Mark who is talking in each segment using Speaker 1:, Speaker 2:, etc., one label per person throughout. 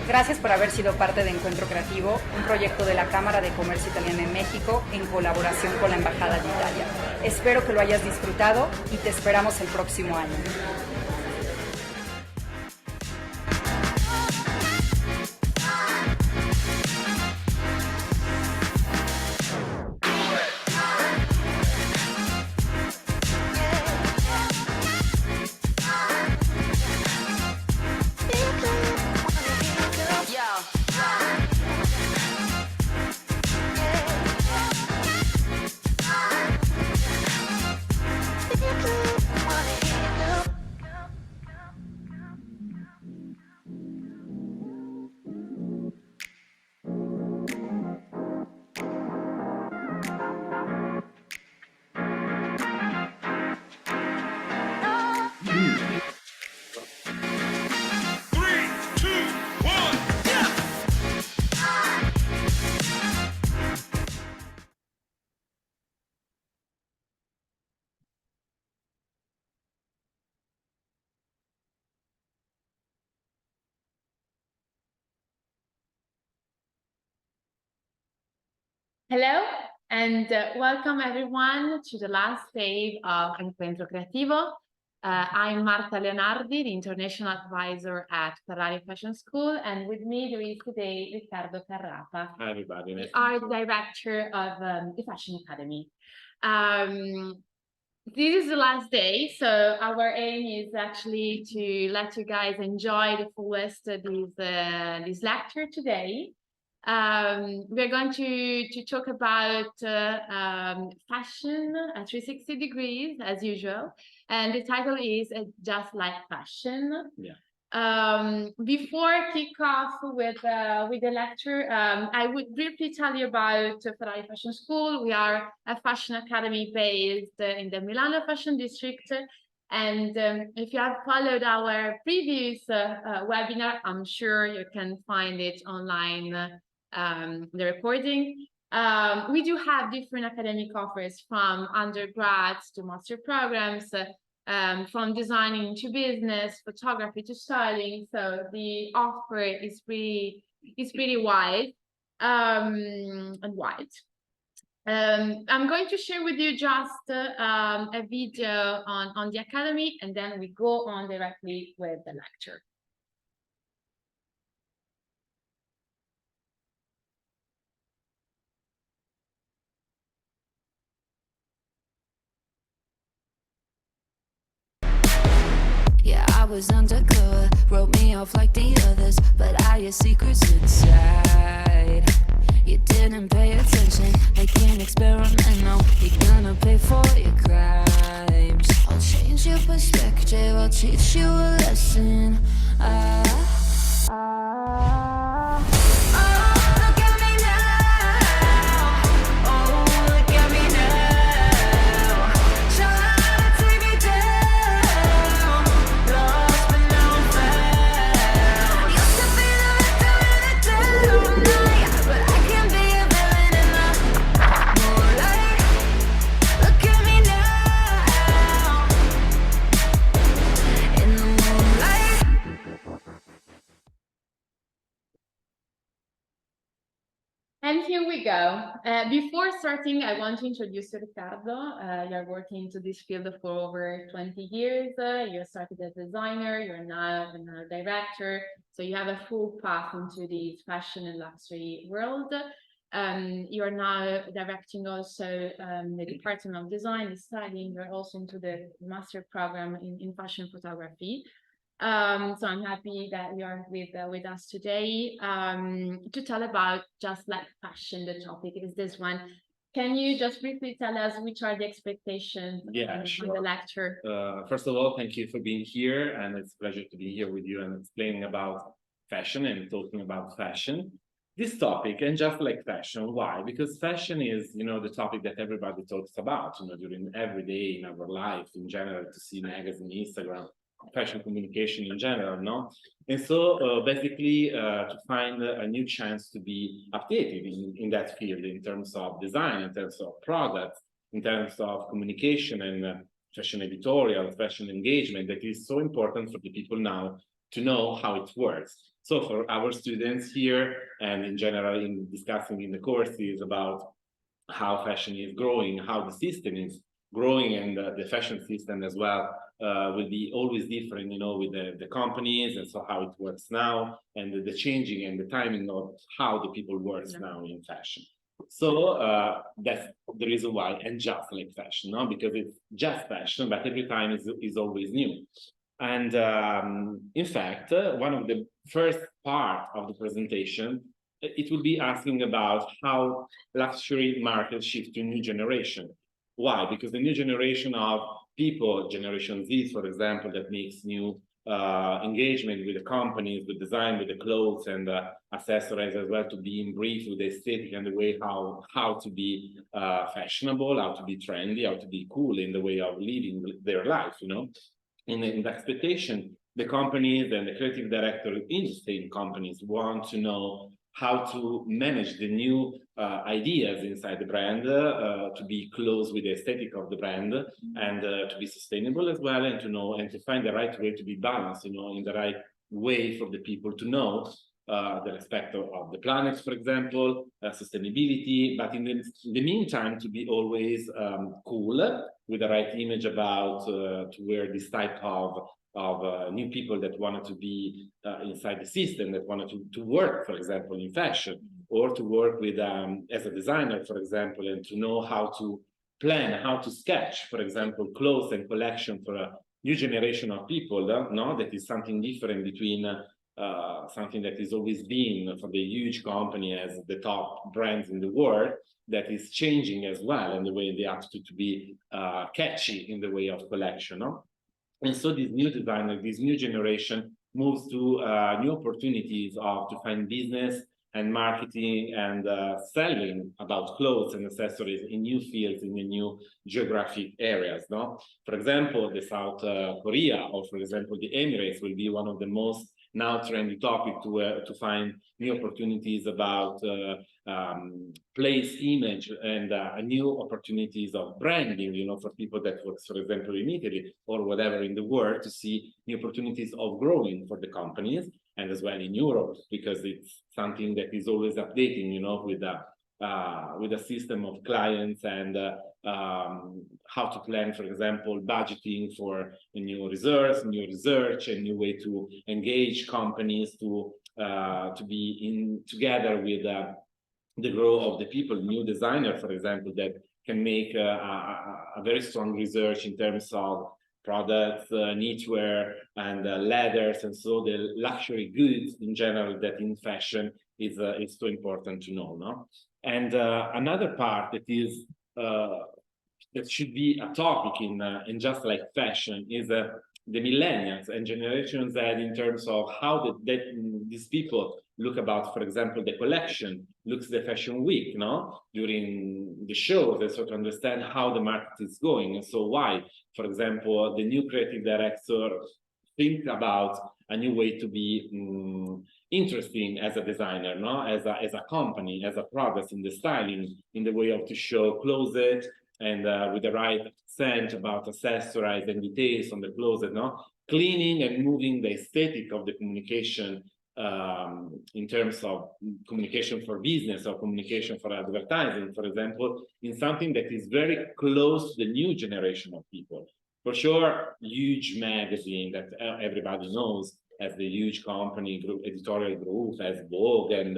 Speaker 1: Gracias por haber sido parte de Encuentro Creativo, un proyecto de la Cámara de Comercio Italiana en México en colaboración con la Embajada de Italia. Espero que lo hayas disfrutado y te esperamos el próximo año.
Speaker 2: Hello, and welcome everyone to the last day of Encuentro Creativo. I'm Marta Leonardi, the International Advisor at Ferrari Fashion School, and with me there is today Riccardo Carrapa.
Speaker 3: Hi everybody.
Speaker 2: The Art Director of the Fashion Academy. This is the last day, so our aim is actually to let you guys enjoy the fullest this lecture today. We're going to talk about fashion at 360 degrees as usual, and the title is Just Like Fashion.
Speaker 3: Yeah.
Speaker 2: Before kick off with the lecture, I would briefly tell you about Ferrari Fashion School. We are a fashion academy based in the Milano Fashion District. And if you have followed our previous webinar, I'm sure you can find it online, the recording. We do have different academic offers from undergrads to master programs, from designing to business, photography to styling. So the offer is pretty wide and wide. I'm going to share with you just a video on the academy, and then we go on directly with the lecture.
Speaker 4: Yeah, I was undercover, wrote me off like the others, but I had secrets inside. You didn't pay attention, like an experiment, no, you're gonna pay for your crimes. I'll change your perspective, I'll teach you a lesson.
Speaker 2: And here we go. Before starting, I want to introduce you, Riccardo. You're working into this field for over 20 years. You started as a designer, you're now a director. So you have a full path into the fashion and luxury world. You're now directing also the Department of Design and Styling. You're also into the master program in fashion photography. So I'm happy that you're with us today to tell about just like fashion. The topic is this one. Can you just briefly tell us which are the expectations in the lecture?
Speaker 3: First of all, thank you for being here, and it's a pleasure to be here with you and explaining about fashion and talking about fashion. This topic, and just like fashion, why? Because fashion is, the topic that everybody talks about, during every day in our life in general, to see magazine, Instagram, fashion communication in general, no? And so basically to find a new chance to be updated in that field in terms of design, in terms of products, in terms of communication and fashion editorial, fashion engagement, that is so important for the people now to know how it works. So for our students here and in general in discussing in the courses about how fashion is growing, how the system is growing, and the fashion system as well will be always different, with the companies, and so how it works now, and the changing and the timing of how the people works now in fashion. So that's the reason why, and just like fashion, no? Because it's just fashion, but every time is always new. And in fact, one of the first part of the presentation, it will be asking about how luxury market shift to a new generation. Why? Because the new generation of people, Generation Z, for example, that makes new engagement with the companies, with design, with the clothes and accessories as well, to be in brief with the aesthetic and the way how to be fashionable, how to be trendy, how to be cool in the way of living their life, In the expectation, the companies and the creative director in the same companies want to know how to manage the new ideas inside the brand, to be close with the aesthetic of the brand, and to be sustainable as well, and to know and to find the right way to be balanced, in the right way for the people to know the respect of the planet, for example, sustainability, but in the meantime to be always cool, with the right image about to wear this type of new people that wanted to be inside the system, that wanted to work, for example, in fashion, or to work with as a designer, for example, and to know how to plan, how to sketch, for example, clothes and collection for a new generation of people, no? That is something different between something that is always been for the huge company as the top brands in the world, that is changing as well, and the way they have to be catchy in the way of collection, no? And so this new designer, this new generation moves to new opportunities to find business and marketing and selling about clothes and accessories in new fields, in the new geographic areas, no? For example, the South Korea, or for example, the Emirates will be one of the most now trendy topic to find new opportunities about place image and new opportunities of branding, for people that work, for example, in Italy or whatever in the world, to see new opportunities of growing for the companies, and as well in Europe, because it's something that is always updating, with a system of clients and how to plan, for example, budgeting for a new research, a new way to engage companies to be in together with the growth of the people, new designer, for example, that can make a very strong research in terms of products, knitwear and leathers, and so the luxury goods in general that in fashion is so important to know, no? And another part that is that should be a topic in just like fashion is the millennials and Generation Z, in terms of how these people look about, for example, the collection, looks the fashion week, during the shows, and so to understand how the market is going, and so why, for example, the new creative director think about a new way to be interesting as a designer, as a company, as a product in the styling, in the way of to show closet, and with the right scent about accessories and details on the closet, cleaning and moving the aesthetic of the communication in terms of communication for business or communication for advertising, for example, in something that is very close to the new generation of people. For sure, huge magazine that everybody knows as the huge company group, editorial group, as Vogue and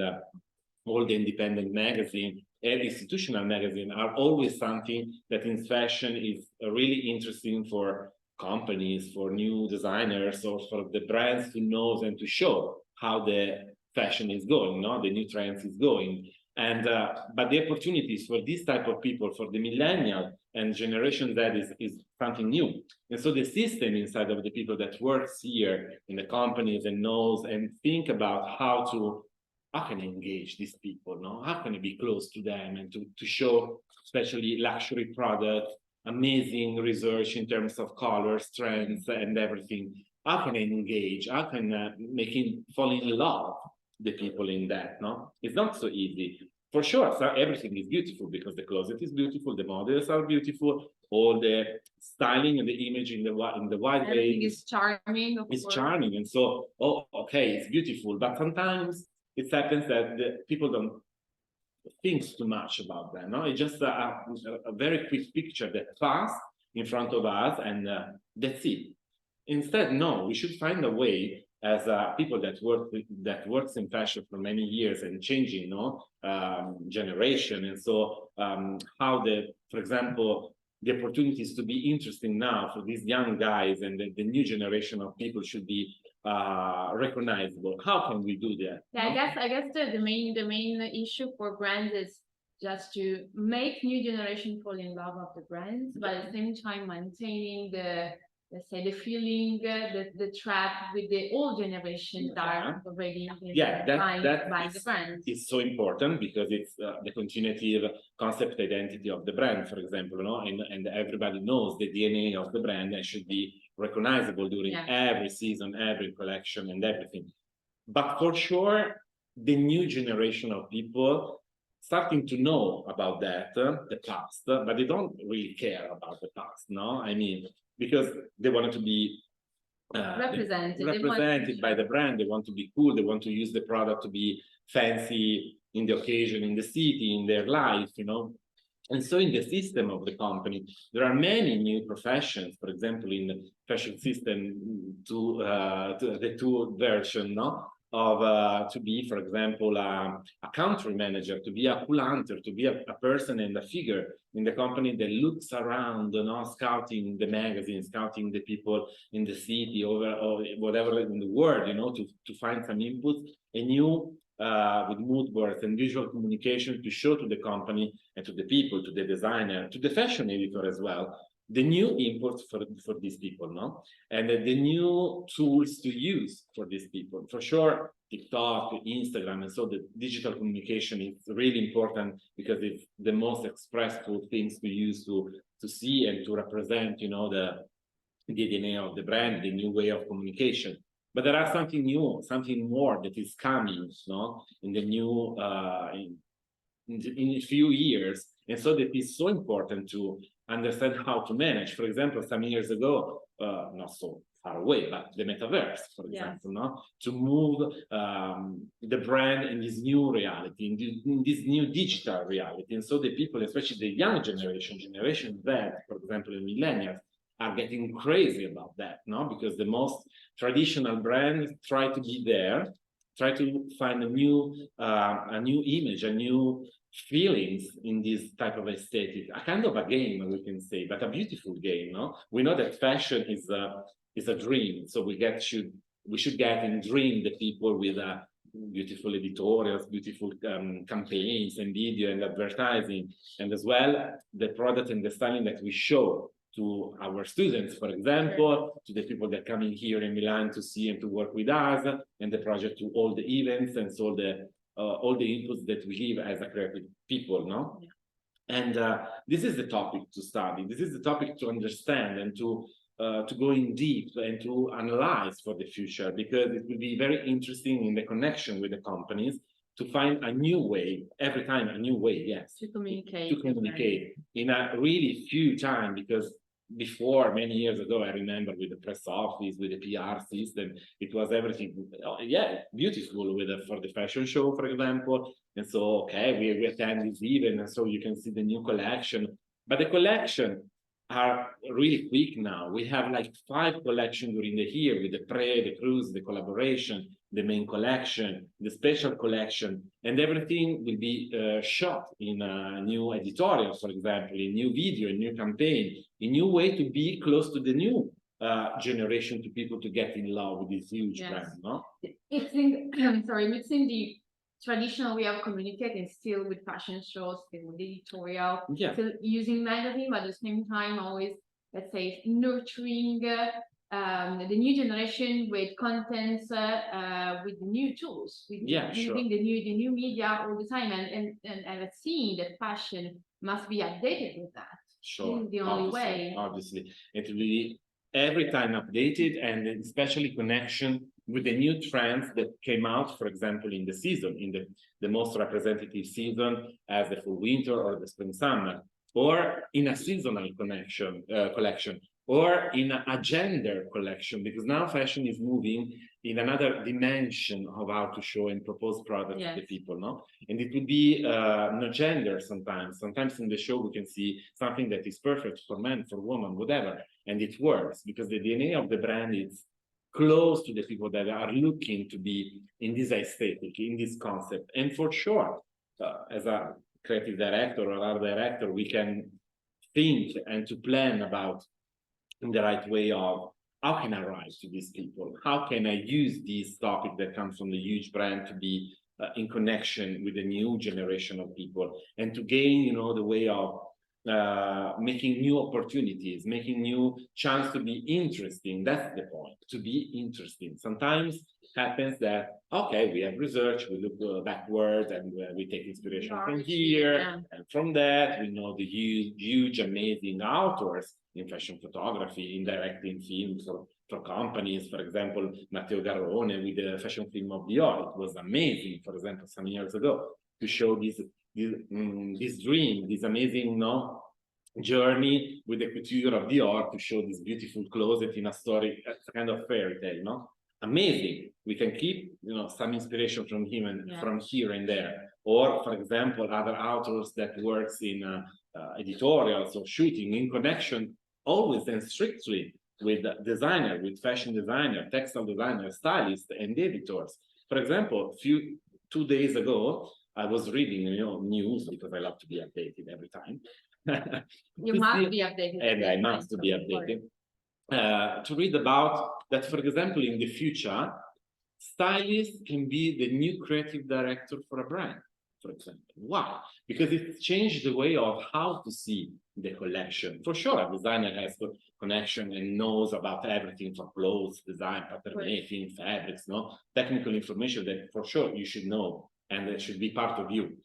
Speaker 3: all the independent magazine and institutional magazine are always something that in fashion is really interesting for companies, for new designers, or for the brands to know and to show how the fashion is going, no? The new trends is going. And but the opportunities for this type of people, for the millennial and generation that is something new. And so the system inside of the people that works here in the companies and knows and think about how can I engage these people, no? How can I be close to them and to show especially luxury products, amazing research in terms of colors, trends, and everything. How can I engage? How can I make him fall in love the people in that, no? It's not so easy. For sure, so everything is beautiful because the closet is beautiful, the models are beautiful, all the styling and the image in the wide
Speaker 2: Everything
Speaker 3: way
Speaker 2: is charming.
Speaker 3: is charming. And so, oh, okay, it's beautiful. But sometimes it happens that the people don't think too much about that, no? It's just a very quick picture that passed in front of us and that's it. Instead, no, we should find a way as people that works in fashion for many years and changing, no, generation. And so how for example, the opportunities to be interesting now for these young guys and the new generation of people should be recognizable. How can we do that?
Speaker 2: Yeah, I guess the main issue for brands is just to make new generation fall in love of the brands, but at the same time maintaining the, let's say, the feeling, the trap with the old generation that are already buying the brand.
Speaker 3: It's so important because it's the continuity of concept identity of the brand, for example, no? And everybody knows the DNA of the brand and should be recognizable during every season, every collection and everything. But for sure, the new generation of people starting to know about that, the past, but they don't really care about the past, no? I mean, because they want to be represented by the brand, they want to be cool, they want to use the product to be fancy in the occasion, in the city, in their life, you know? And so in the system of the company, there are many new professions, for example, in the fashion system the two version, no? Of to be, for example, a country manager, to be a cool hunter, to be a person and a figure in the company that looks around, you know, scouting the magazine, scouting the people in the city or whatever in the world, you know, to find some inputs, a new with mood boards and visual communication to show to the company and to the people, to the designer, to the fashion editor as well, the new inputs for these people, no? And the new tools to use for these people. For sure, TikTok, Instagram, and so the digital communication is really important because it's the most expressive things to use to see and to represent, you know, the DNA of the brand, the new way of communication. But there are something new, something more that is coming, no? In the new, in a few years. And so that is so important to understand how to manage. For example, some years ago, not so far away, but the metaverse, for example, no? To move the brand in this new reality, in this new digital reality. And so the people, especially the young generation Z, for example, in millennials, are getting crazy about that, no? Because the most traditional brands try to be there, try to find a new image, a new feelings in this type of aesthetic, a kind of a game, we can say, but a beautiful game, no? We know that fashion is a dream, so we should get and dream the people with beautiful editorials, beautiful campaigns and video and advertising, and as well the product and the styling that we show to our students, for example, to the people that come in here in Milan to see and to work with us, and the project to all the events and so all the inputs that we give as a creative people, no? Yeah. And this is the topic to study. This is the topic to understand and to go in deep and to analyze for the future, because it will be very interesting in the connection with the companies to find a new way, every time a new way, yes.
Speaker 2: To communicate.
Speaker 3: To communicate in a really few time, because before, many years ago, I remember with the press office, with the PR system, it was everything, beautiful for the fashion show, for example. And so, okay, we attend this event, and so you can see the new collection. But the collection are really quick now. We have like 5 collections during the year with the the cruise, the collaboration, the main collection, the special collection, and everything will be shot in a new editorial, for example, a new video, a new campaign, a new way to be close to the new generation, to people to get in love with this huge brand, no?
Speaker 2: It's in, sorry, it's in the traditional way of communicating, still with fashion shows, still with editorial, still using magazine, but at the same time always, let's say, nurturing the new generation with contents, with new tools, with using the new media all the time, and seeing that fashion must be updated with that.
Speaker 3: Sure,
Speaker 2: the only way.
Speaker 3: Obviously, it will be every time updated, and especially connection with the new trends that came out, for example, in the season, in the most representative season as the fall winter or the spring summer, or in a seasonal collection, or in a gender collection, because now fashion is moving in another dimension of how to show and propose products to the people, no? And it would be no gender sometimes. Sometimes in the show we can see something that is perfect for men, for women, whatever, and it works because the DNA of the brand is close to the people that are looking to be in this aesthetic, in this concept. And for sure, as a creative director or art director, we can think and to plan about in the right way of how can I rise to these people? How can I use this topic that comes from the huge brand to be in connection with the new generation of people, and to gain, the way of making new opportunities, making new chance to be interesting. That's the point, to be interesting. Sometimes it happens that, okay, we have research, we look backward, and we take inspiration from here, and from that, we know the huge, amazing authors in fashion photography, in directing films for companies. For example, Matteo Garrone with the fashion film of Dior. It was amazing, for example, some years ago, to show this dream, this amazing journey with the couture of Dior, to show this beautiful closet in a story, a kind of fairy tale, no? Amazing. We can keep, some inspiration from him and from here and there. Or, for example, other authors that works in editorials or shooting in connection always and strictly with designer, with fashion designer, textile designer, stylist, and editors. For example, 2 days ago, I was reading, news, because I love to be updated every time.
Speaker 2: You must be updated.
Speaker 3: And I must be updated. To read about that, for example, in the future, stylists can be the new creative director for a brand, for example. Why? Because it changed the way of how to see the collection. For sure, a designer has a connection and knows about everything from clothes, design, pattern making, fabrics, technical information that for sure you should know, and it should be part of you.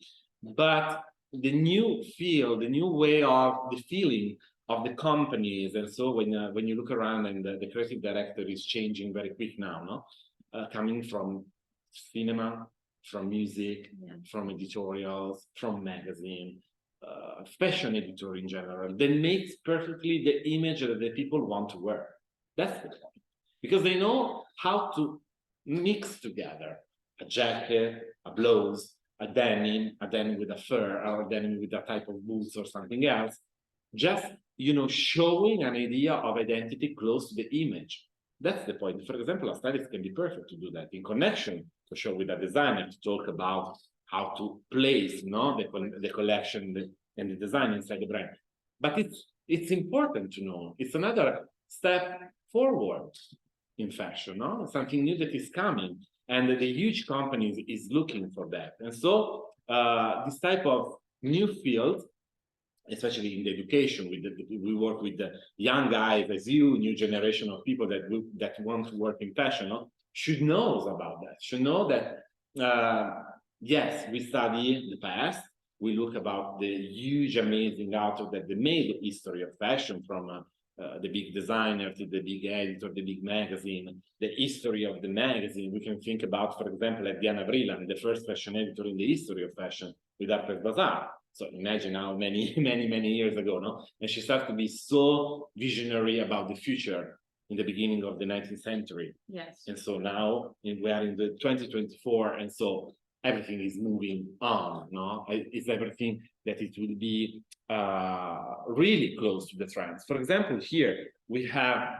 Speaker 3: But the new feel, the new way of the feeling of the companies, and so when you look around, and the creative director is changing very quick now, coming from cinema, from music, from editorials, from magazine, fashion editor in general, that makes perfectly the image that the people want to wear. That's the point, because they know how to mix together a jacket, a blouse, a denim with a fur, or a denim with a type of boots or something else, just, showing an idea of identity close to the image. That's the point. For example, a stylist can be perfect to do that in connection, to show with a designer, to talk about how to place, the collection and the design inside the brand. But it's important to know. It's another step forward in fashion, something new that is coming. And the huge companies is looking for that. And so this type of new field, especially in the education, we work with the young guys, as you, new generation of people that want to work in fashion, should know about that, should know that, yes, we study the past, we look about the huge, amazing author that they made the history of fashion, from the big designer to the big editor, the big magazine, the history of the magazine. We can think about, for example, like Diana Vreeland, the first fashion editor in the history of fashion with Harper's Bazaar. So imagine how many, many years ago, no? And she started to be so visionary about the future in the beginning of the 19th century.
Speaker 2: Yes.
Speaker 3: And so now we are in the 2024, and so everything is moving on, no? It's everything that it will be really close to the trends. For example, here we have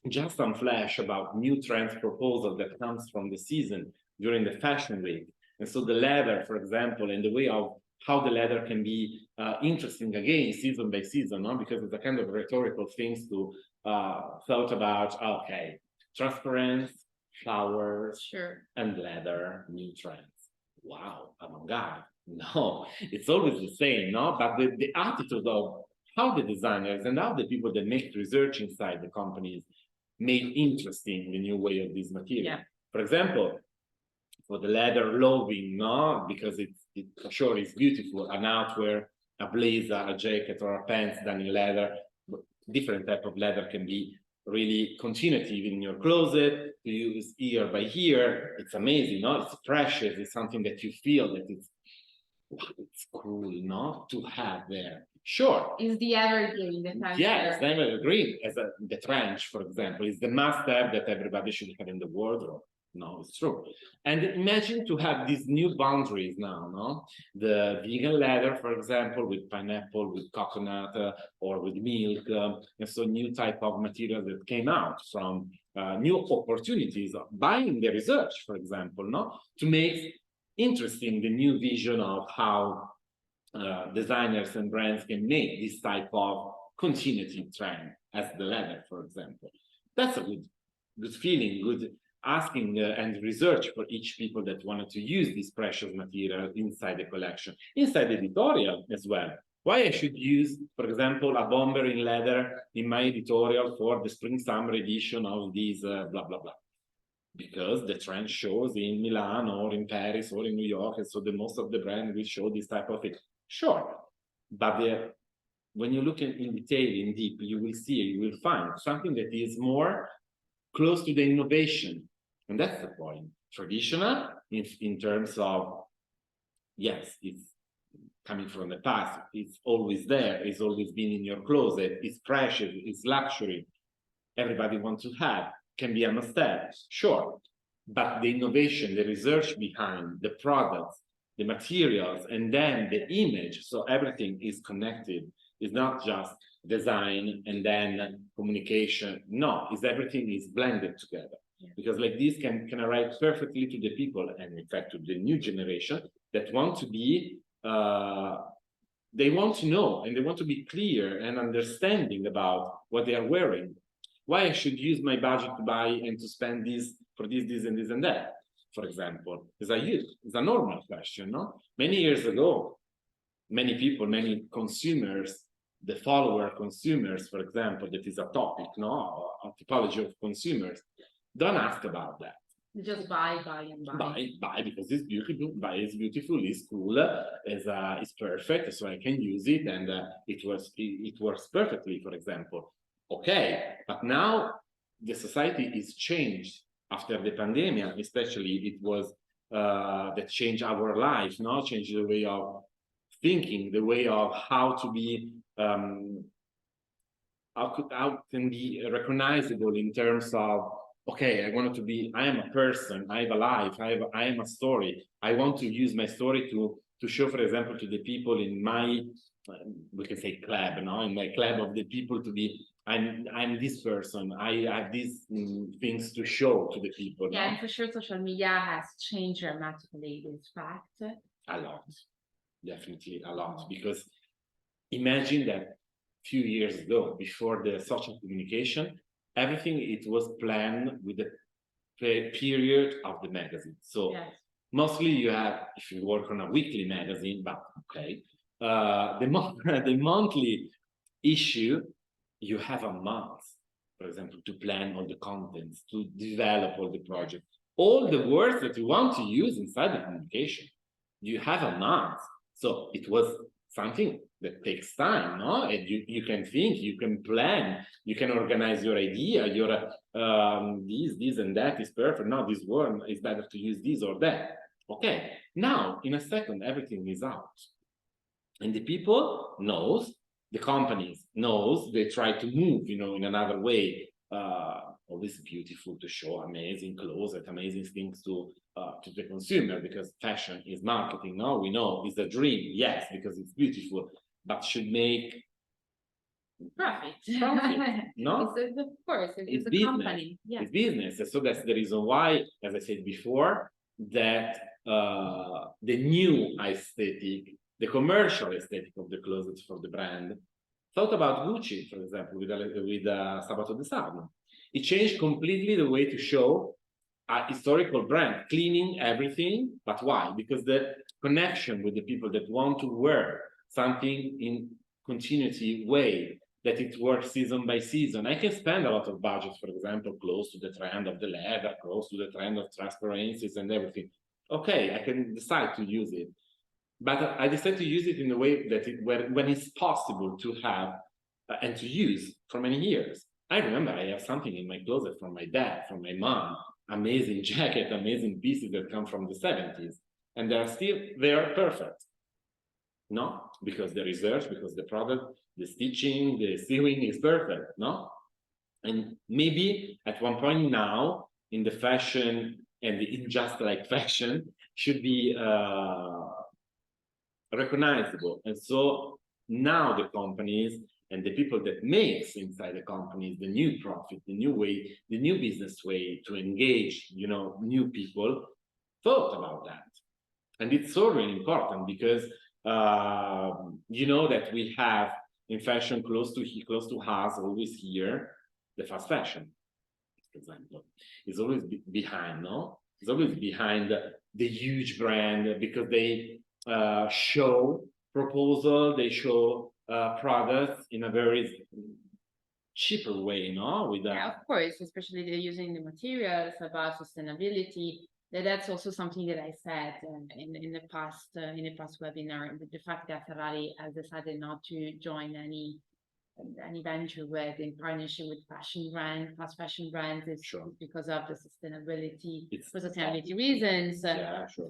Speaker 3: just some flash about new trends proposal that comes from the season during the fashion week. And so the leather, for example, and the way of how the leather can be interesting again, season by season, no? Because it's a kind of rhetorical things to thought about, okay, transparent, flowers,
Speaker 2: Sure.
Speaker 3: and leather, new trends. Wow, avant-garde. No, it's always the same, no? But the attitude of how the designers and how the people that make research inside the companies made interesting the new way of this material.
Speaker 2: Yeah.
Speaker 3: For example, for the leather loafing, no, because it for sure is beautiful, an outwear, a blazer, a jacket, or a pants done in leather. Different type of leather can be really continuative in your closet to use year by year. It's amazing, no? It's precious. It's something that you feel that it's cool, no, to have there. Sure.
Speaker 2: Is the evergreen, the time.
Speaker 3: Yeah, it's never agree. As the trench, for example, is the must-have that everybody should have in the wardrobe. No, it's true. And imagine to have these new boundaries now, no? The vegan leather, for example, with pineapple, with coconut, or with milk, and so new type of material that came out from new opportunities of buying the research, for example, no? To make interesting the new vision of how designers and brands can make this type of continuity trend as the leather, for example. That's a good feeling, good asking and research for each people that wanted to use this precious material inside the collection, inside the editorial as well. Why I should use, for example, a bomber in leather in my editorial for the spring-summer edition of these blah, blah, blah. Because the trend shows in Milan or in Paris or in New York, and so the most of the brand will show this type of thing. Sure, but when you look in detail, in deep, you will find something that is more close to the innovation. And that's the point. Traditional in terms of, yes, it's coming from the past. It's always there. It's always been in your closet. It's precious. It's luxury. Everybody wants to have. Can be a must-have, sure. But the innovation, the research behind the products, the materials, and then the image, so everything is connected. It's not just design and then communication. No, it's everything is blended together. Yeah. Because like this can arrive perfectly to the people, and in fact to the new generation that want to be, they want to know and they want to be clear and understanding about what they are wearing. Why I should use my budget to buy and to spend this for this and this and that, for example, is a normal question, no? Many years ago, many people, many consumers, the follower consumers, for example, that is a topic, no? A typology of consumers, don't ask about that.
Speaker 2: You just buy and buy.
Speaker 3: Buy because it's beautiful, it's it's cool, it's perfect, so I can use it, and it works perfectly, for example. Okay, but now the society is changed after the pandemic, especially it was that changed our life, no? Changed the way of thinking, the way of how to be, how can be recognizable in terms of, okay, I am a person, I have a life, I am a story. I want to use my story to show, for example, to the people in my, we can say club, no? In my club of the people to be, I'm this person. I have these things to show to the people.
Speaker 2: Yeah,
Speaker 3: no?
Speaker 2: and for sure, social media has changed dramatically this fact.
Speaker 3: A lot, definitely a lot. Because imagine that a few years ago, before the social communication, everything it was planned with the period of the magazine. So yes. Mostly you have, if you work on a weekly magazine, but okay, the monthly issue. You have a month, for example, to plan all the contents, to develop all the projects, all the words that you want to use inside the communication. You have a month. So it was something that takes time, no? And you can think, you can plan, you can organize your idea, your this and that is perfect. No, this word is better to use this or that. Okay, now in a second, everything is out. And the people knows, the companies knows, they try to move, in another way. Always beautiful to show amazing clothes, amazing things to the consumer, because fashion is marketing. No, we know it's a dream, yes, because it's beautiful, but should make
Speaker 2: Profit.
Speaker 3: No,
Speaker 2: Of course, it's a
Speaker 3: business.
Speaker 2: company. Yeah.
Speaker 3: It's business, and so that's the reason why, as I said before, that the new aesthetic, the commercial aesthetic of the closets for the brand, thought about Gucci, for example, with Sabato de Sarno. It changed completely the way to show a historical brand, cleaning everything. But why? Because the connection with the people that want to wear something in continuity way, that it works season by season. I can spend a lot of budget, for example, close to the trend of the leather, close to the trend of transparencies and everything. Okay, I can decide to use it. But I decided to use it in a way that when it's possible to have and to use for many years. I remember I have something in my closet from my dad, from my mom, amazing jacket, amazing pieces that come from the 70s. And they are perfect. No, because the research, because the product, the stitching, the sewing is perfect, no? And maybe at one point now, in the fashion and in just like fashion, should be recognizable. And so now the companies and the people that makes inside the companies the new profit, the new way, the new business way to engage, new people, thought about that. And it's so really important because that we have in fashion close to us, always here, the fast fashion, for example, is always behind, no? It's always behind the huge brand, because they show proposal, they show products in a very cheaper way, no?
Speaker 2: Yeah, of course, especially they're using the materials about sustainability. That's also something that I said in the past webinar. The fact that Ferrari has decided not to join any venture in partnership with fast fashion brands is because of the sustainability, for sustainability reasons,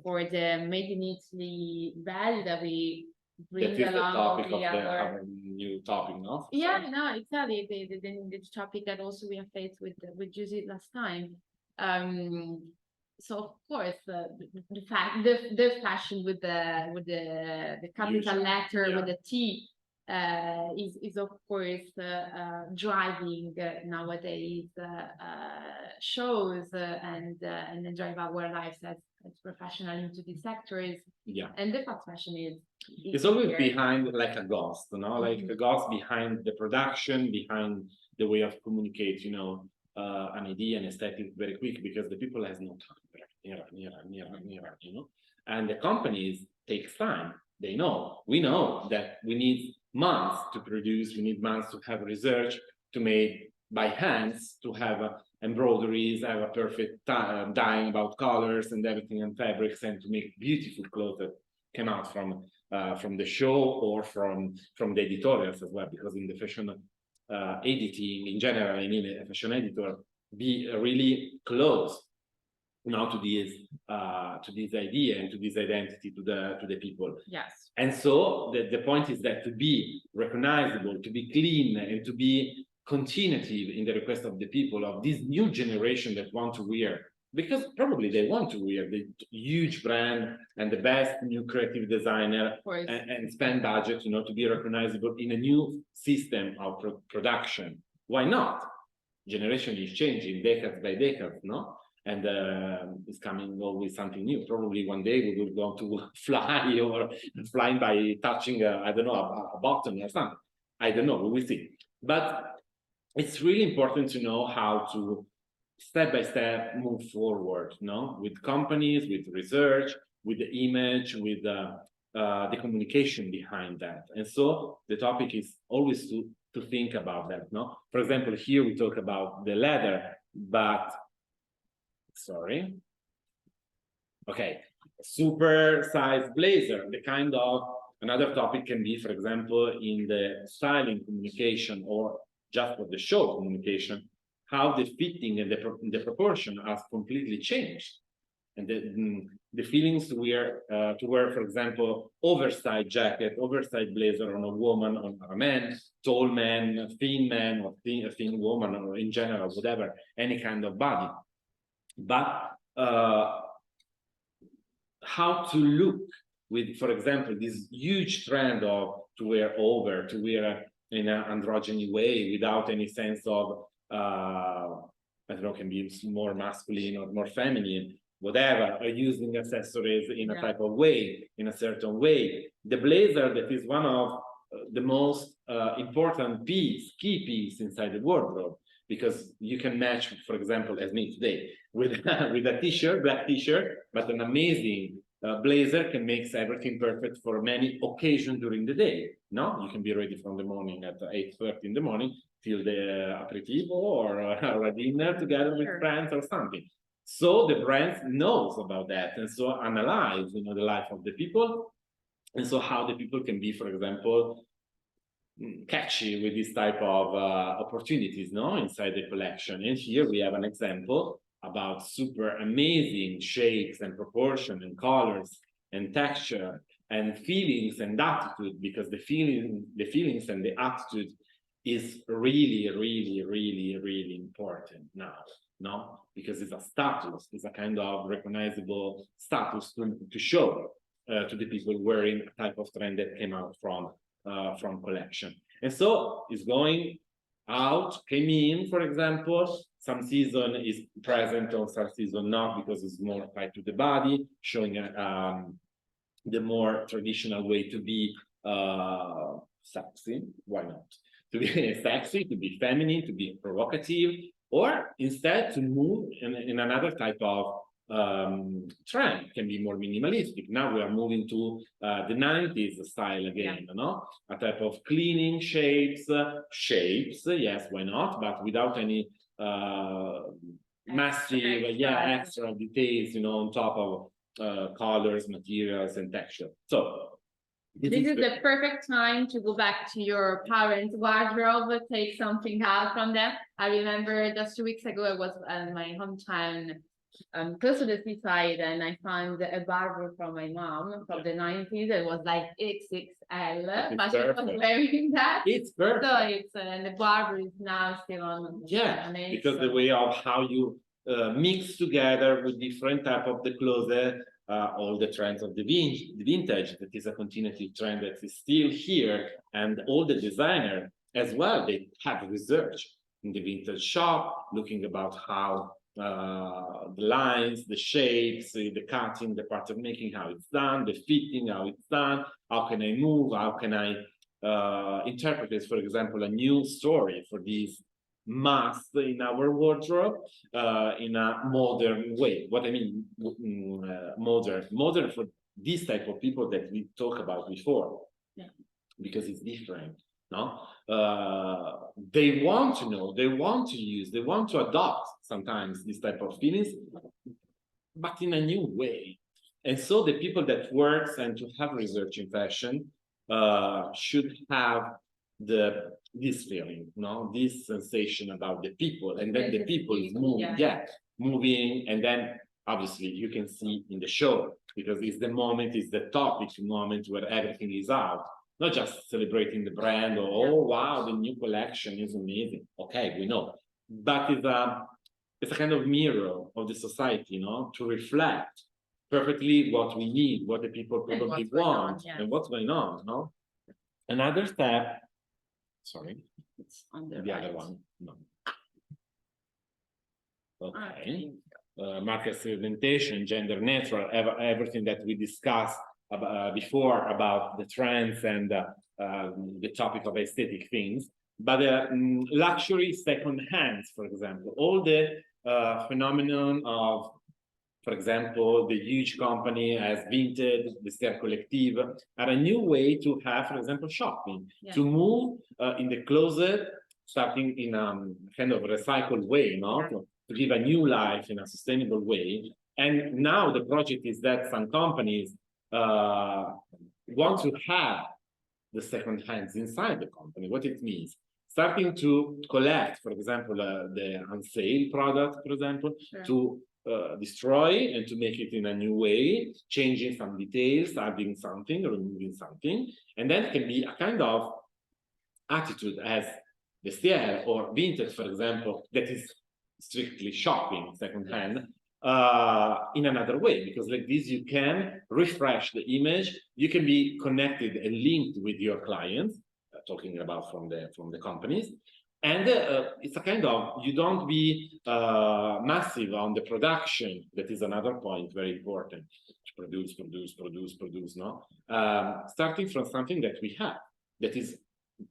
Speaker 2: for the made in Italy value that we bring
Speaker 3: that is
Speaker 2: along.
Speaker 3: The topic of our new topic, no?
Speaker 2: Yeah, no, exactly. The topic that also we have faced with Giusy last time. So of course, the fashion with the capital letter with the T is of course driving nowadays shows and then drive our lives as professionals into these sectors.
Speaker 3: Yeah,
Speaker 2: and the fast fashion is
Speaker 3: it's always behind like a ghost, like a ghost behind the production, behind the way of communicate, an idea and aesthetic very quick, because the people has no time. And the companies takes time. They know, we know that we need months to produce, we need months to have research, to make by hands, to have embroideries, have a perfect dyeing about colors and everything and fabrics, and to make beautiful clothes that come out from the show or from the editorials as well, because in the fashion editing in general, I mean, a fashion editor be really close now to this idea and to this identity to the people.
Speaker 2: Yes.
Speaker 3: And so the point is that to be recognizable, to be clean, and to be continuative in the request of the people, of this new generation that want to wear, because probably they want to wear the huge brand and the best new creative designer and spend budget, to be recognizable in a new system of production. Why not? Generation is changing decades by decades, no? And it's coming always something new. Probably one day we will go to fly or flying by touching, I don't know, a button or something. I don't know, we will see. But it's really important to know how to step by step move forward, with companies, with research, with the image, with the communication behind that. And so the topic is always to think about that, no? For example, here we talk about the leather, but sorry. Okay, super size blazer, the kind of another topic can be, for example, in the styling communication or just for the show communication, how the fitting and the proportion has completely changed. And the feelings to wear, for example, oversized jacket, oversized blazer on a woman, on a man, tall man, a thin man, or a thin woman, or in general, whatever, any kind of body. But how to look with, for example, this huge trend of to wear in an androgyny way without any sense of, I don't know, can be more masculine or more feminine, whatever, or using accessories in a type of way, in a certain way. The blazer, that is one of the most important key piece inside the wardrobe, because you can match, for example, as me today, with a t-shirt, black t-shirt, but an amazing blazer can make everything perfect for many occasions during the day. No, you can be ready from the morning at 8:30 in the morning till the aperitivo or a dinner together with friends or something. So the brand knows about that, and so analyze, the life of the people, and so how the people can be, for example, catchy with this type of opportunities, inside the collection. And here we have an example about super amazing shapes and proportion and colors and texture and feelings and attitude, because the feelings and the attitude is really, really, really, really important now, because it's a status, it's a kind of recognizable status to show to the people wearing a type of trend that came out from collection. And so it's going out, came in, for example, some season is present or some season not, because it's more tied to the body, showing the more traditional way to be sexy. Why not? To be sexy, to be feminine, to be provocative, or instead to move in another type of trend. Can be more minimalistic. Now we are moving to the 90s style again, a type of cleaning shapes, yes, why not, but without any massive extra details, on top of colors, materials, and texture. So
Speaker 2: this is the perfect time to go back to your parents' wardrobe, take something out from them. I remember just 2 weeks ago, I was in my hometown, close to the seaside, and I found a barber from my mom from the 90s. It was like XXL, but she was wearing that.
Speaker 3: It's perfect.
Speaker 2: So it's and the barber is now still on.
Speaker 3: Because the way of how you mix together with different type of the closet, all the trends of the vintage, that is a continuity trend that is still here, and all the designer as well, they have research in the vintage shop, looking about how the lines, the shapes, the cutting, the part of making, how it's done, the fitting, how it's done, how can I move, how can I interpret this, for example, a new story for these masks in our wardrobe in a modern way. What I mean, modern for this type of people that we talked about before, because it's different. They want to know, they want to use, they want to adopt sometimes this type of feelings, but in a new way. And so the people that works and to have research in fashion should have this feeling, this sensation about the people, and then the people is moving, and then obviously you can see in the show, because it's the moment, it's the topic moment where everything is out, not just celebrating the brand or oh wow, the new collection is amazing. Okay, we know, but it's a kind of mirror of the society, to reflect perfectly what we need, what the people probably want, and what's going on. Another step. Sorry,
Speaker 2: it's on the
Speaker 3: other one. No. Okay. Market segmentation, gender neutral, everything that we discussed before about the trends and the topic of aesthetic things. But luxury second hands, for example, all the phenomenon of, for example, the huge company as Vinted, the Vestiaire Collective, are a new way to have, for example, shopping, to move in the closet, starting in a kind of recycled way, to give a new life in a sustainable way. And now the project is that some companies want to have the second hands inside the company. What it means, starting to collect, for example, the on sale product, for example, to destroy and to make it in a new way, changing some details, adding something, removing something, and then it can be a kind of attitude as vestiaire or vintage, for example, that is strictly shopping secondhand in another way, because like this you can refresh the image, you can be connected and linked with your clients, talking about from the companies, and it's a kind of, you don't be massive on the production. That is another point very important, to produce, no? Starting from something that we have, that is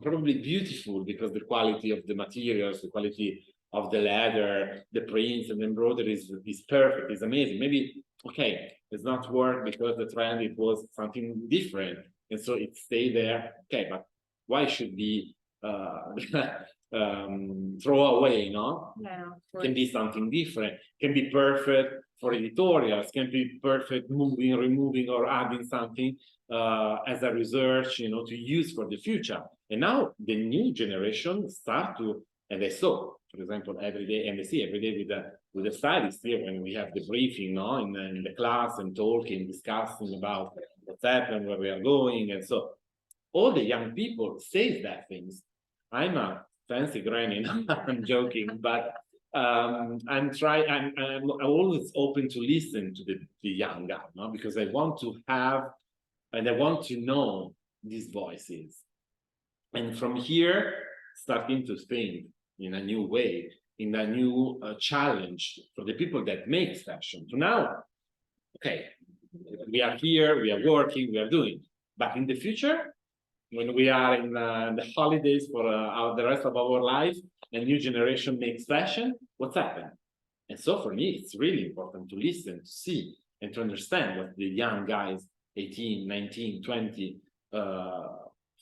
Speaker 3: probably beautiful because the quality of the materials, the quality of the leather, the prints and embroidery is perfect, is amazing. Maybe, okay, it's not work because the trend, it was something different, and so it stayed there. Okay, but why should be throw away, no?
Speaker 2: Yeah,
Speaker 3: Can be something different, can be perfect for editorials, can be perfect moving, removing, or adding something as a research, you know, to use for the future. And now the new generation start to, and I saw, for example, every day, and I see every day with the stylist here when we have the briefing, no, in the class, and talking, discussing about what's happened, where we are going, and so all the young people say that things. I'm a fancy granny, I'm joking, but I'm always open to listen to the young guy, no? Because I want to have, and I want to know these voices. And from here, starting to think in a new way, in a new challenge for the people that make fashion. To now, okay, we are here, we are working, we are doing, but in the future, when we are in the holidays for the rest of our life, a new generation makes fashion, what's happened? And so for me, it's really important to listen, to see, and to understand what the young guys, 18, 19, 20,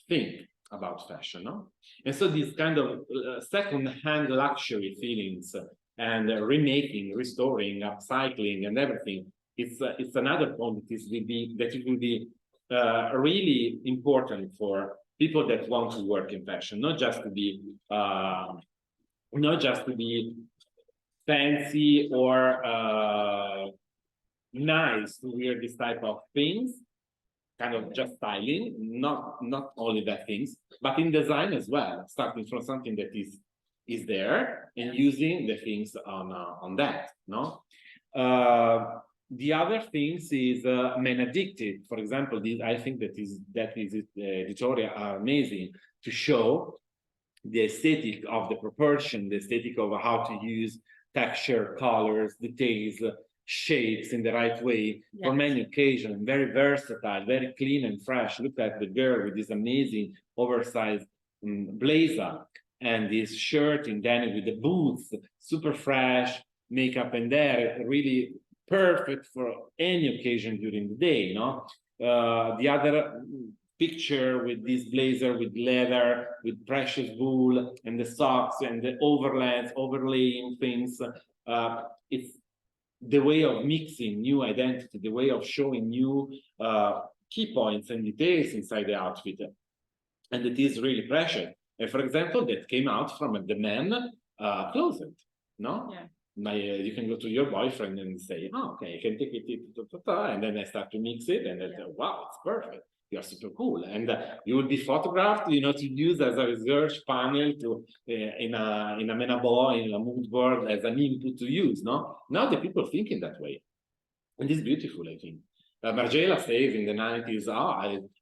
Speaker 3: think about fashion, no? And so these kind of second-hand luxury feelings and remaking, restoring, upcycling, and everything, it's another point that it will be really important for people that want to work in fashion, not just to be fancy or nice to wear this type of things, kind of just styling, not only that things, but in design as well, starting from something that is there and using the things on that, no? The other things is men addicted. For example, I think that is editorial are amazing to show the aesthetic of the proportion, the aesthetic of how to use texture, colors, details, shapes in the right way for many occasions. Very versatile, very clean and fresh. Look at the girl with this amazing oversized blazer and this shirt in denim with the boots, super fresh, makeup and there, really perfect for any occasion during the day, no? The other picture with this blazer with leather, with precious wool, and the socks and the overlaying things. It's the way of mixing new identity, the way of showing new key points and details inside the outfit. And it is really precious. And for example, that came out from the men closet, no?
Speaker 2: Yeah.
Speaker 3: You can go to your boyfriend and say, oh, okay, I can take it, and then I start to mix it, and then wow, it's perfect. You're super cool, and you will be photographed, you know, to use as a research panel to in a menabo, in a mood board as an input to use. No, now the people think in that way, and it's beautiful. I think Margiela says in the 90s,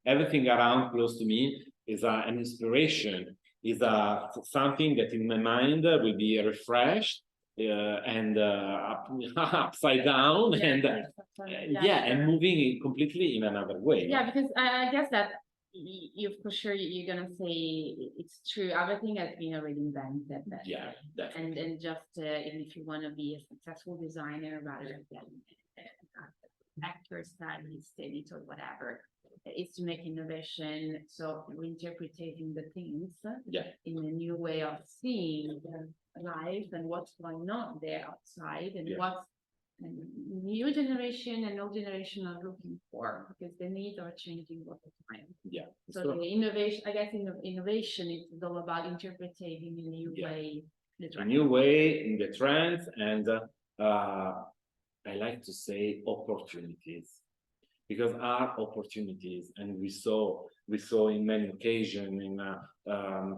Speaker 3: everything around close to me is an inspiration, is something that in my mind will be refreshed. And upside down, and and moving completely in another way.
Speaker 2: Yeah, because I guess that you for sure you're gonna say it's true. Everything has been already invented.
Speaker 3: Yeah, definitely.
Speaker 2: And just even if you want to be a successful designer rather than actor, stylist, editor, whatever, is to make innovation. So reinterpreting the things in a new way of seeing life and what's going on there outside, and what new generation and old generation are looking for, because the needs are changing all the time.
Speaker 3: Yeah.
Speaker 2: So the innovation, I guess, innovation is all about interpreting in a new way.
Speaker 3: A new way in the trends, and I like to say opportunities, because are opportunities, and we saw in many occasions in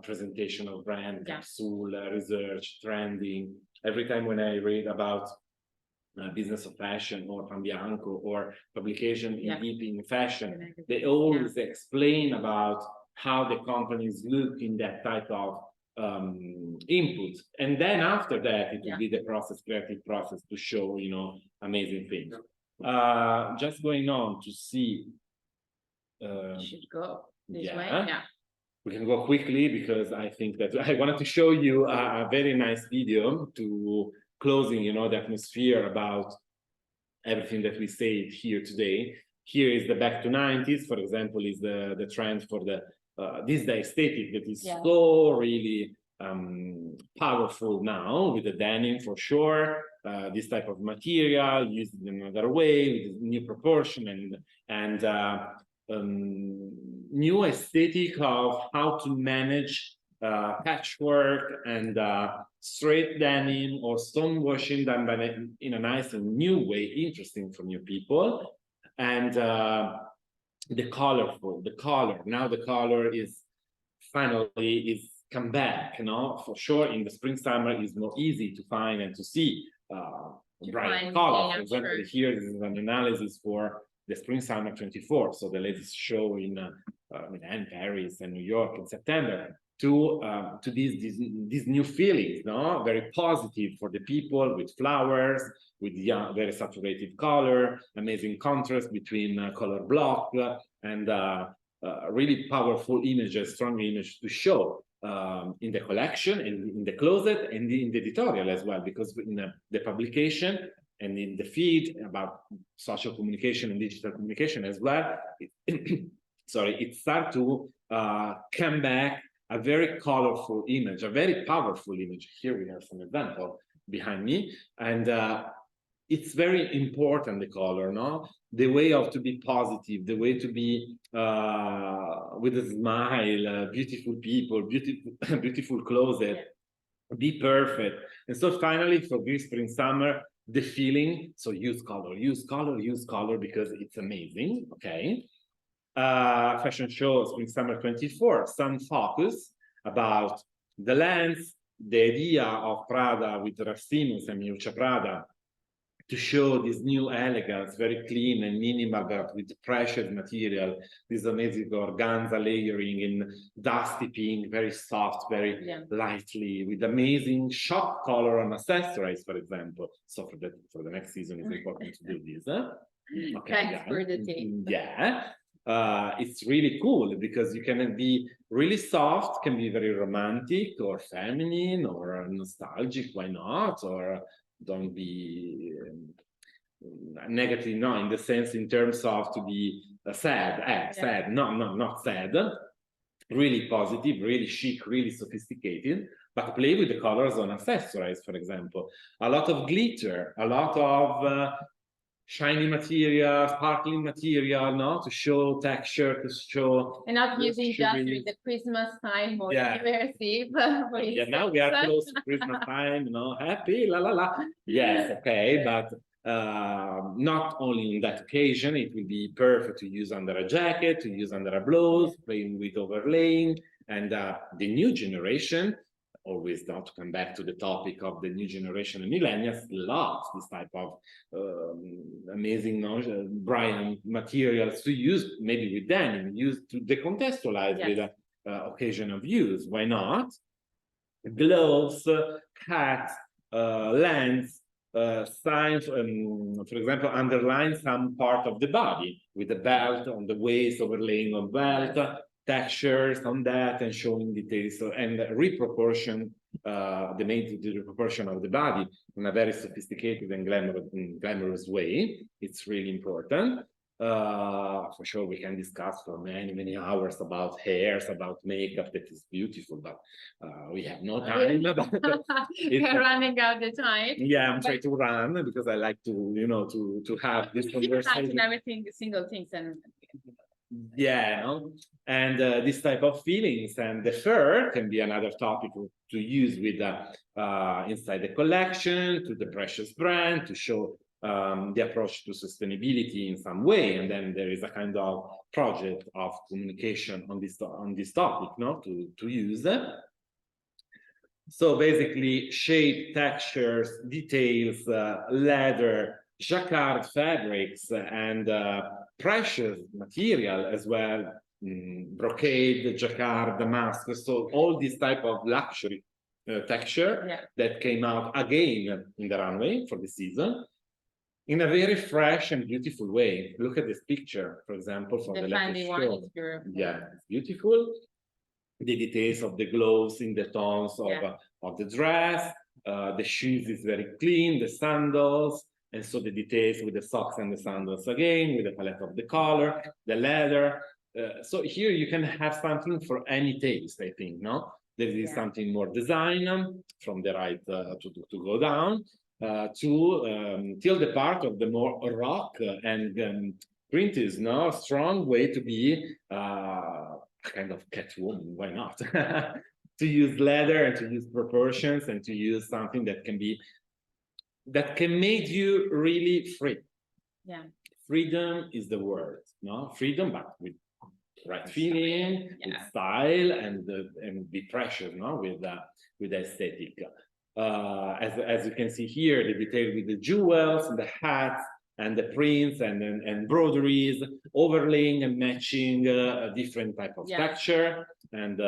Speaker 3: presentation of brand, capsule, research, trending. Every time when I read about business of fashion or Pan Bianco or publication in fashion, they always explain about how the companies look in that type of input, and then after that it will be the creative process to show, you know, amazing things. Just going on to see.
Speaker 2: Should go this way. Yeah.
Speaker 3: We can go quickly because I think that I wanted to show you a very nice video to closing, you know, the atmosphere about everything that we say here today. Here is the back to 90s, for example, is the trend for the this the aesthetic that is so really powerful now, with the denim for sure. This type of material used in another way with new proportion and new aesthetic of how to manage patchwork and straight denim or stone washing done by in a nice and new way, interesting for new people. And the color, now the color is finally come back, you know, for sure. In the spring summer is more easy to find and to see bright color. For example, here this is an analysis for the spring summer 24, so the latest show in Milan, Paris, and New York in September, to these new feelings, no, very positive for the people, with flowers, with very saturated color, amazing contrast between color block, and really powerful images, strong images to show in the collection and in the closet and in the editorial as well, because in the publication and in the feed about social communication and digital communication as well, it starts to come back a very colorful image, a very powerful image. Here we have some example behind me, and it's very important, the color, no? The way of to be positive, the way to be with a smile, beautiful people, beautiful closet, be perfect. And so finally, for this spring summer, the feeling, so use color, because it's amazing, okay? Fashion show spring summer 24, some focus about the lens, the idea of Prada with Rastimus and Miuccia Prada, to show this new elegance, very clean and minimal, but with precious material, this amazing organza layering in dusty pink, very soft, very lightly, with amazing shot color on accessories, for example. So for the next season, it's important to do this. Okay,
Speaker 2: thanks for the tip.
Speaker 3: It's really cool because you can be really soft, can be very romantic or feminine or nostalgic, why not? Or don't be negative, no, in the sense, in terms of to be sad, sad, no, not sad, really positive, really chic, really sophisticated, but play with the colors on accessories, for example. A lot of glitter, a lot of shiny material, sparkling material, no, to show texture, to show.
Speaker 2: And not using just with the Christmas time or New Year's Eve.
Speaker 3: Now we are close to Christmas time, you know, happy, la la la. Yes, okay, but not only on that occasion. It will be perfect to use under a jacket, to use under a blouse, playing with overlaying, and the new generation. Always now to come back to the topic of the new generation and millennials, loves this type of amazing bright materials to use, maybe with denim, use to decontextualize with occasion of use. Why not? Gloves, hats, lens, signs, for example, underline some part of the body with the belt on the waist, overlaying on belt, textures on that, and showing details, and reproportion, the reproportion of the body in a very sophisticated and glamorous way. It's really important. For sure, we can discuss for many hours about hairs, about makeup. That is beautiful, but we have no time.
Speaker 2: We're running out of time.
Speaker 3: Yeah, I'm trying to run because I like to, you know, to have this conversation.
Speaker 2: Everything, single things, and
Speaker 3: and this type of feelings, and the fur can be another topic to use with inside the collection, to the precious brand, to show the approach to sustainability in some way, and then there is a kind of project of communication on this topic, no, to use. So basically, shape, textures, details, leather, jacquard fabrics, and precious material as well, brocade, jacquard, damask. So all this type of luxury texture that came out again in the runway for the season in a very fresh and beautiful way. Look at this picture, for example, for the latest show. Yeah, it's beautiful. The details of the gloves in the tones of the dress, the shoes is very clean, the sandals, and so the details with the socks and the sandals again, with the palette of the color, the leather. So here you can have something for any taste, I think, no? There is something more design from the right to go down till the part of the more rock and print is no strong way to be kind of Catwoman. Why not? To use leather and to use proportions and to use something that can make you really free. Yeah, freedom is the word, no? Freedom, but with right feeling, with style, and be precious, no? With aesthetic. As you can see here, the detail with the jewels and the hats and the prints and embroideries, overlaying and matching a different type of texture and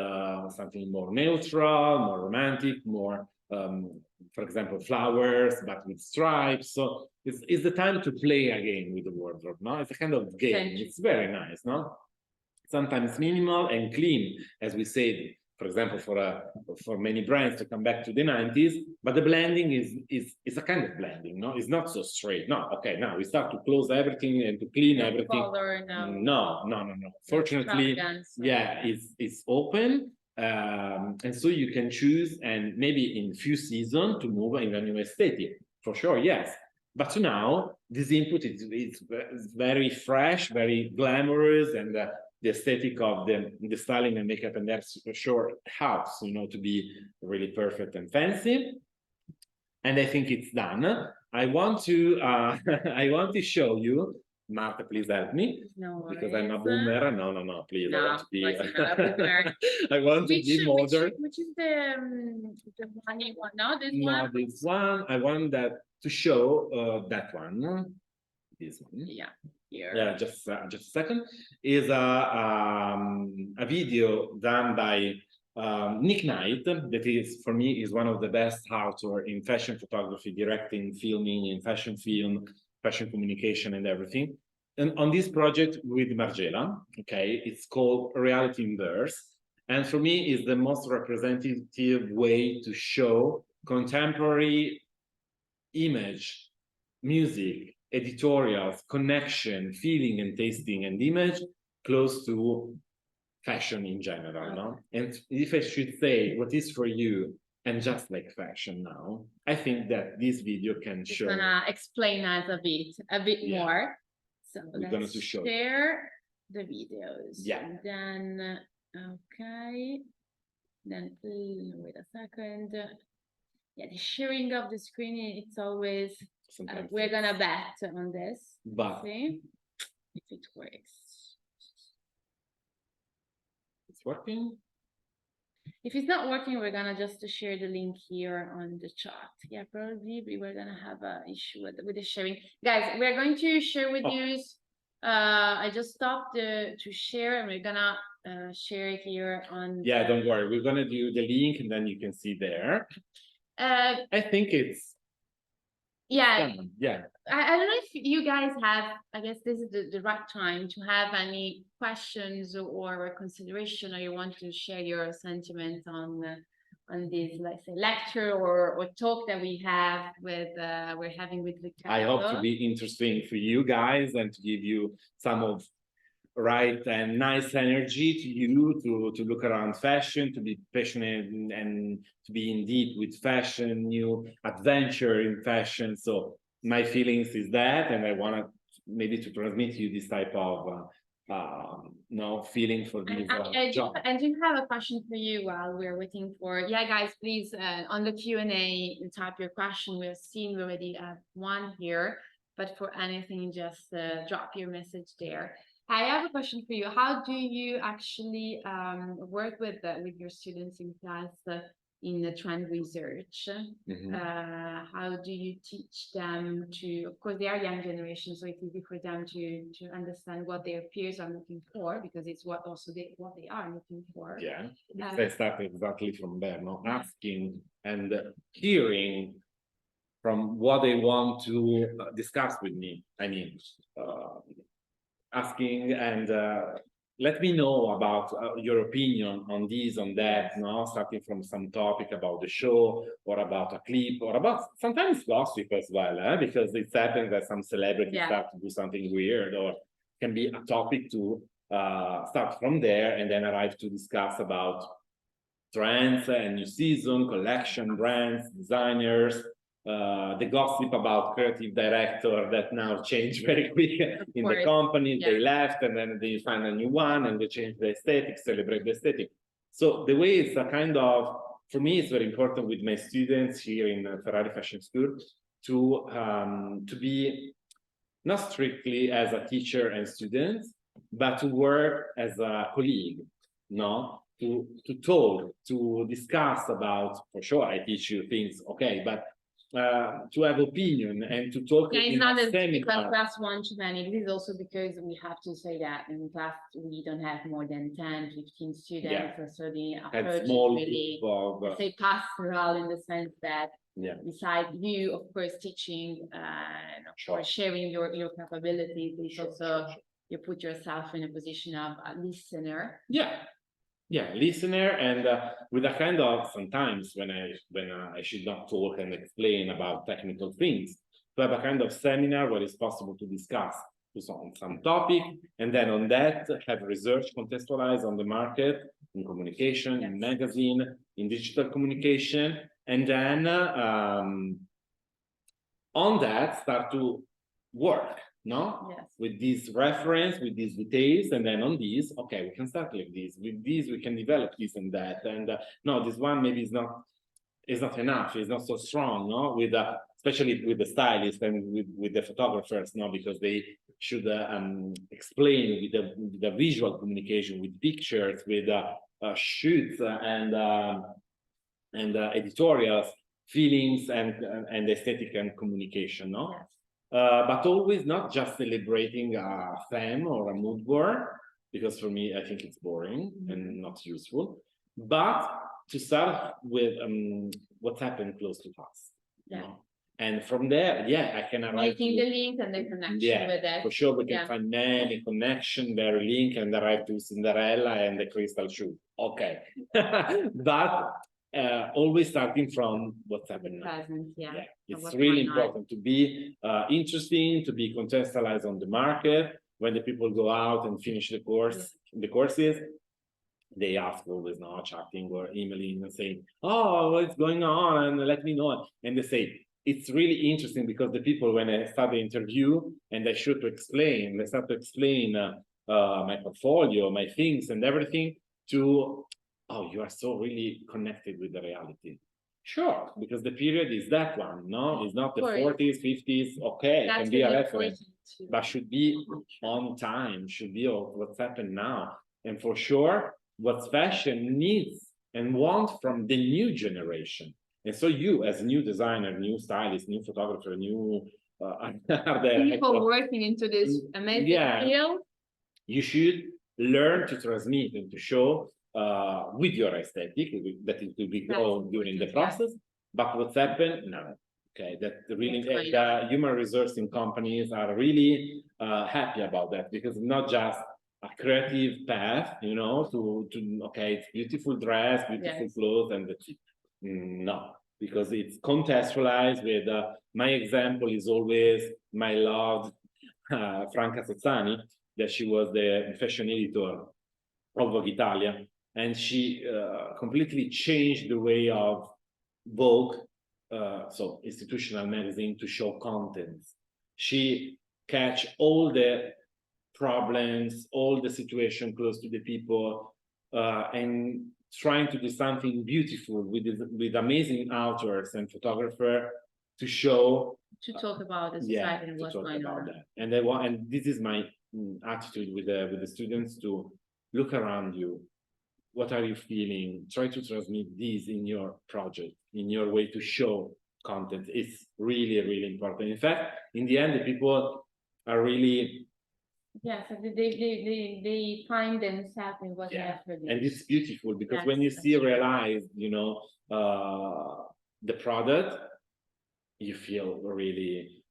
Speaker 3: something more neutral, more romantic, more, for example, flowers, but with stripes. So it's the time to play again with the wardrobe, no? It's a kind of game. It's very nice, no? Sometimes minimal and clean, as we said, for example, for many brands to come back to the 90s, but the blending is a kind of blending, no? It's not so straight. No, okay, now we start to close everything and to clean everything.
Speaker 2: Color,
Speaker 3: no. Fortunately, it's open, and so you can choose, and maybe in few seasons to move in a new aesthetic, for sure, yes. But now this input is very fresh, very glamorous, and the aesthetic of the styling and makeup and that for sure helps, you know, to be really perfect and fancy. And I think it's done. I want to show you. Marta, please help me.
Speaker 2: No worries.
Speaker 3: Because I'm a boomer. No, please.
Speaker 2: No,
Speaker 3: I want to be.
Speaker 2: I
Speaker 3: want to be modern.
Speaker 2: Which is the one you want? No, this one.
Speaker 3: No, this one. I want that to show that one. This one.
Speaker 2: Yeah. Here.
Speaker 3: Yeah, just a second. Is a video done by Nick Knight, that is, for me, is one of the best authors in fashion photography, directing, filming, in fashion film, fashion communication, and everything. And on this project with Margiela, okay, it's called Reality Inverse. And for me, is the most representative way to show contemporary image, music, editorials, connection, feeling and tasting and image close to fashion in general, no? And if I should say what is for you and just like fashion now, I think that this video can show.
Speaker 2: It's gonna explain us a bit more. So
Speaker 3: we're gonna show
Speaker 2: share the videos.
Speaker 3: Yeah.
Speaker 2: And then okay. Then wait a second. Yeah, the sharing of the screen, it's always we're gonna bet on this.
Speaker 3: But
Speaker 2: see if it works.
Speaker 3: It's working.
Speaker 2: If it's not working, we're gonna just share the link here on the chat. Yeah, probably we're gonna have an issue with the sharing. Guys, we're going to share with you. I just stopped to share, and we're gonna share here on.
Speaker 3: Yeah, don't worry. We're gonna do the link, and then you can see there. I think it's.
Speaker 2: Yeah.
Speaker 3: Yeah.
Speaker 2: I don't know if you guys have, I guess this is the right time to have any questions or consideration, or you want to share your sentiments on this, let's say, lecture or talk that we have with we're having with Riccardo.
Speaker 3: I hope to be interesting for you guys and to give you some of right and nice energy to you to look around fashion, to be passionate and to be in deep with fashion, new adventure in fashion. So my feelings is that, and I want to maybe to transmit you this type of feeling for this job.
Speaker 2: I do have a question for you while we're waiting for. Yeah, guys, please on the Q&A type your question. We've seen already one here. but for anything, just drop your message there. I have a question for you. How do you actually work with your students in class in the trend research? How do you teach them to, of course, they are young generation, so it's easy for them to understand what their peers are looking for, because it's what they are looking for.
Speaker 3: Yeah, they start exactly from there, no? Asking and hearing from what they want to discuss with me. I mean, asking and let me know about your opinion on this, on that, no? Starting from some topic about the show or about a clip or about sometimes gossip as well, because it's happening that some celebrity start to do something weird, or can be a topic to start from there and then arrive to discuss about trends and new season, collection, brands, designers, the gossip about creative director that now change very quick in the company. They left and then they find a new one and they change the aesthetic, celebrate the aesthetic. So the way it's a kind of, for me, it's very important with my students here in Ferrari Fashion School to be not strictly as a teacher and student, but to work as a colleague, no? To talk, to discuss about, for sure, I teach you things, okay, but to have opinion and to talk.
Speaker 2: Yeah, it's not a typical class 1-20. This is also because we have to say that in class we don't have more than 10, 15 students, so the approach is really, say, pastoral in the sense that besides you, of course, teaching or sharing your capabilities, it's also you put yourself in a position of a listener.
Speaker 3: Yeah, listener, and with a kind of, sometimes when I should not talk and explain about technical things, to have a kind of seminar where it's possible to discuss some topic, and then on that have research contextualized on the market, in communication, in magazine, in digital communication, and then on that start to work. No, with this reference, with these details, and then on these, okay, we can start like this. With these, we can develop this and that. And no, this one maybe is not enough. It's not so strong. No, with especially with the stylist and with the photographers. No, because they should explain with the visual communication, with pictures, with shoots and editorials, feelings and aesthetic and communication. No. But always not just celebrating a theme or a mood board, because for me, I think it's boring and not useful, but to start with what happened close to us. You know? And from there, I can arrive
Speaker 2: making the link and the connection with that.
Speaker 3: For sure, we can find many connection, very link, and arrive to Cinderella and the crystal shoe. Okay. But always starting from what's happening now. It's really important to be interesting, to be contextualized on the market. When the people go out and finish the courses, they ask always now, chatting or emailing and saying, "Oh, what's going on?" and let me know. And they say, it's really interesting because the people, when I start the interview and they start to explain my portfolio, my things and everything to, oh, you are so really connected with the reality. Sure, because the period is that one, no? It's not the 40s, 50s, okay, it can be a reference, but should be on time, should be what's happened now. And for sure, what fashion needs and wants from the new generation. And so you, as a new designer, new stylist, new photographer, new
Speaker 2: people working into this amazing field,
Speaker 3: you should learn to transmit and to show with your aesthetic, that it will be grown during the process. But what's happened? No. Okay, that really the human resourcing companies are really happy about that, because it's not just a creative path, you know, to okay, it's beautiful dress, beautiful clothes, and no, because it's contextualized with my example is always my loved Franca Sozzani, that she was the fashion editor of Vogue Italia, and she completely changed the way of Vogue, so institutional magazine, to show contents. She catch all the problems, all the situation close to the people, and trying to do something beautiful with amazing authors and photographer to show,
Speaker 2: to talk about the
Speaker 3: yeah,
Speaker 2: society and
Speaker 3: to
Speaker 2: what's
Speaker 3: talk
Speaker 2: going
Speaker 3: about
Speaker 2: on.
Speaker 3: that. And they want, and this is my attitude with the students, to look around you. What are you feeling? Try to transmit this in your project, in your way to show content. It's really, really important. In fact, in the end, the people are really,
Speaker 2: yes, they find themselves in what they have produced.
Speaker 3: and it's beautiful, because
Speaker 2: Yes,
Speaker 3: when you
Speaker 2: that's
Speaker 3: see
Speaker 2: true.
Speaker 3: realize, you know, the product, you feel really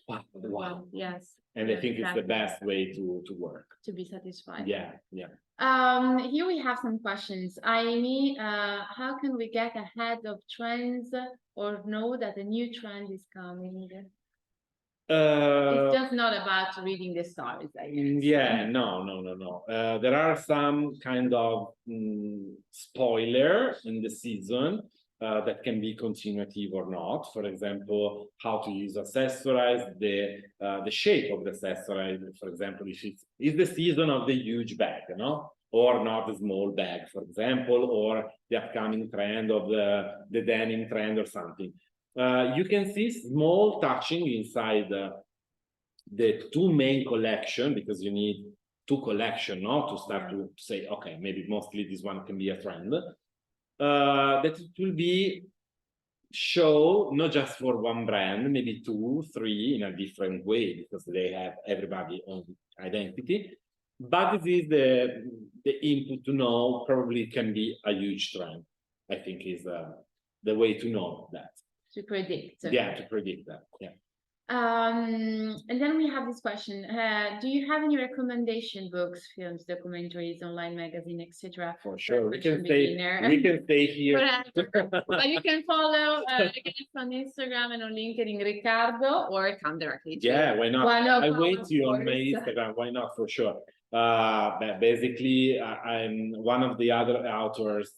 Speaker 3: wow.
Speaker 2: Yes.
Speaker 3: And
Speaker 2: yes,
Speaker 3: I think it's the
Speaker 2: exactly.
Speaker 3: best way to work.
Speaker 2: To be satisfied.
Speaker 3: Yeah.
Speaker 2: Here we have some questions. Amy, how can we get ahead of trends or know that a new trend is coming? It's just not about reading the stars, I guess.
Speaker 3: Yeah, no. There are some kind of spoiler in the season that can be continuative or not. For example, how to use accessorize, the shape of the accessory. For example, if it's the season of the huge bag, you know, or not a small bag, for example, or the upcoming trend of the denim trend or something. You can see small touching inside the two main collection, because you need two collection, no, to start to say, okay, maybe mostly this one can be a trend. That it will be show not just for one brand, maybe 2, 3 in a different way, because they have everybody own identity. But this is the input to know probably can be a huge trend. I think is the way to know that.
Speaker 2: To predict.
Speaker 3: Yeah, to predict that. Yeah.
Speaker 2: And then we have this question. Do you have any recommendation books, films, documentaries, online magazine, etc.?
Speaker 3: For sure. We can stay here.
Speaker 2: But you can follow on Instagram and on LinkedIn, Riccardo, or come directly to
Speaker 3: why not? I wait you on my
Speaker 2: course.
Speaker 3: Instagram. Why not? For sure. But basically, I'm one of the other authors,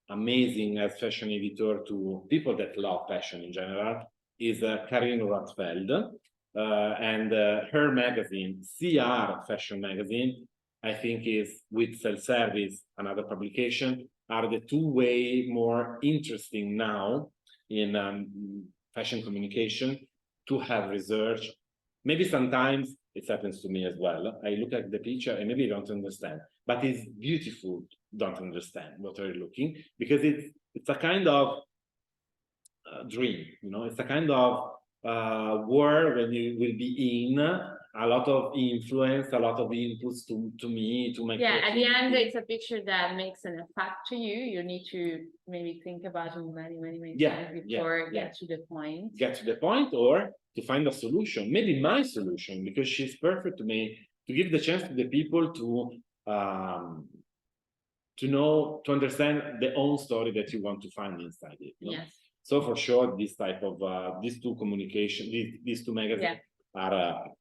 Speaker 3: amazing as fashion editor to people that love fashion in general, is Karin Rothfeld, and her magazine, CR Fashion Magazine, I think is with Self-Service, another publication, are the two way more interesting now in fashion communication to have research. Maybe sometimes it happens to me as well. I look at the picture and maybe I don't understand, but it's beautiful. Don't understand what are you looking, because it's a kind of dream, you know. It's a kind of world when you will be in a lot of influence, a lot of inputs to me, to my
Speaker 2: at the end it's a picture that makes an effect to you. You need to maybe think about it many times before get to the point,
Speaker 3: or to find a solution, maybe my solution, because she's perfect to me, to give the chance to the people to know, to understand the own story that you want to find inside it, you know?
Speaker 2: Yes.
Speaker 3: So for sure, this type of these two communication, these two magazines are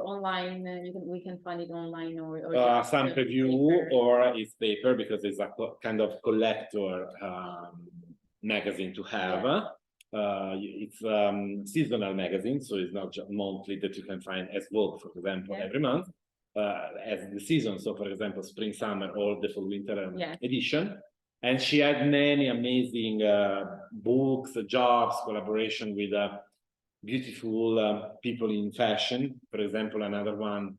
Speaker 2: online. We can find it online or
Speaker 3: some preview paper. Or it's paper, because it's a kind of collector magazine to have. It's seasonal magazine, so it's not just monthly that you can find as Vogue, for example, every month as the season. So for example, spring, summer, or the fall, winter edition. And she had many amazing books, jobs, collaboration with beautiful people in fashion. For example, another one,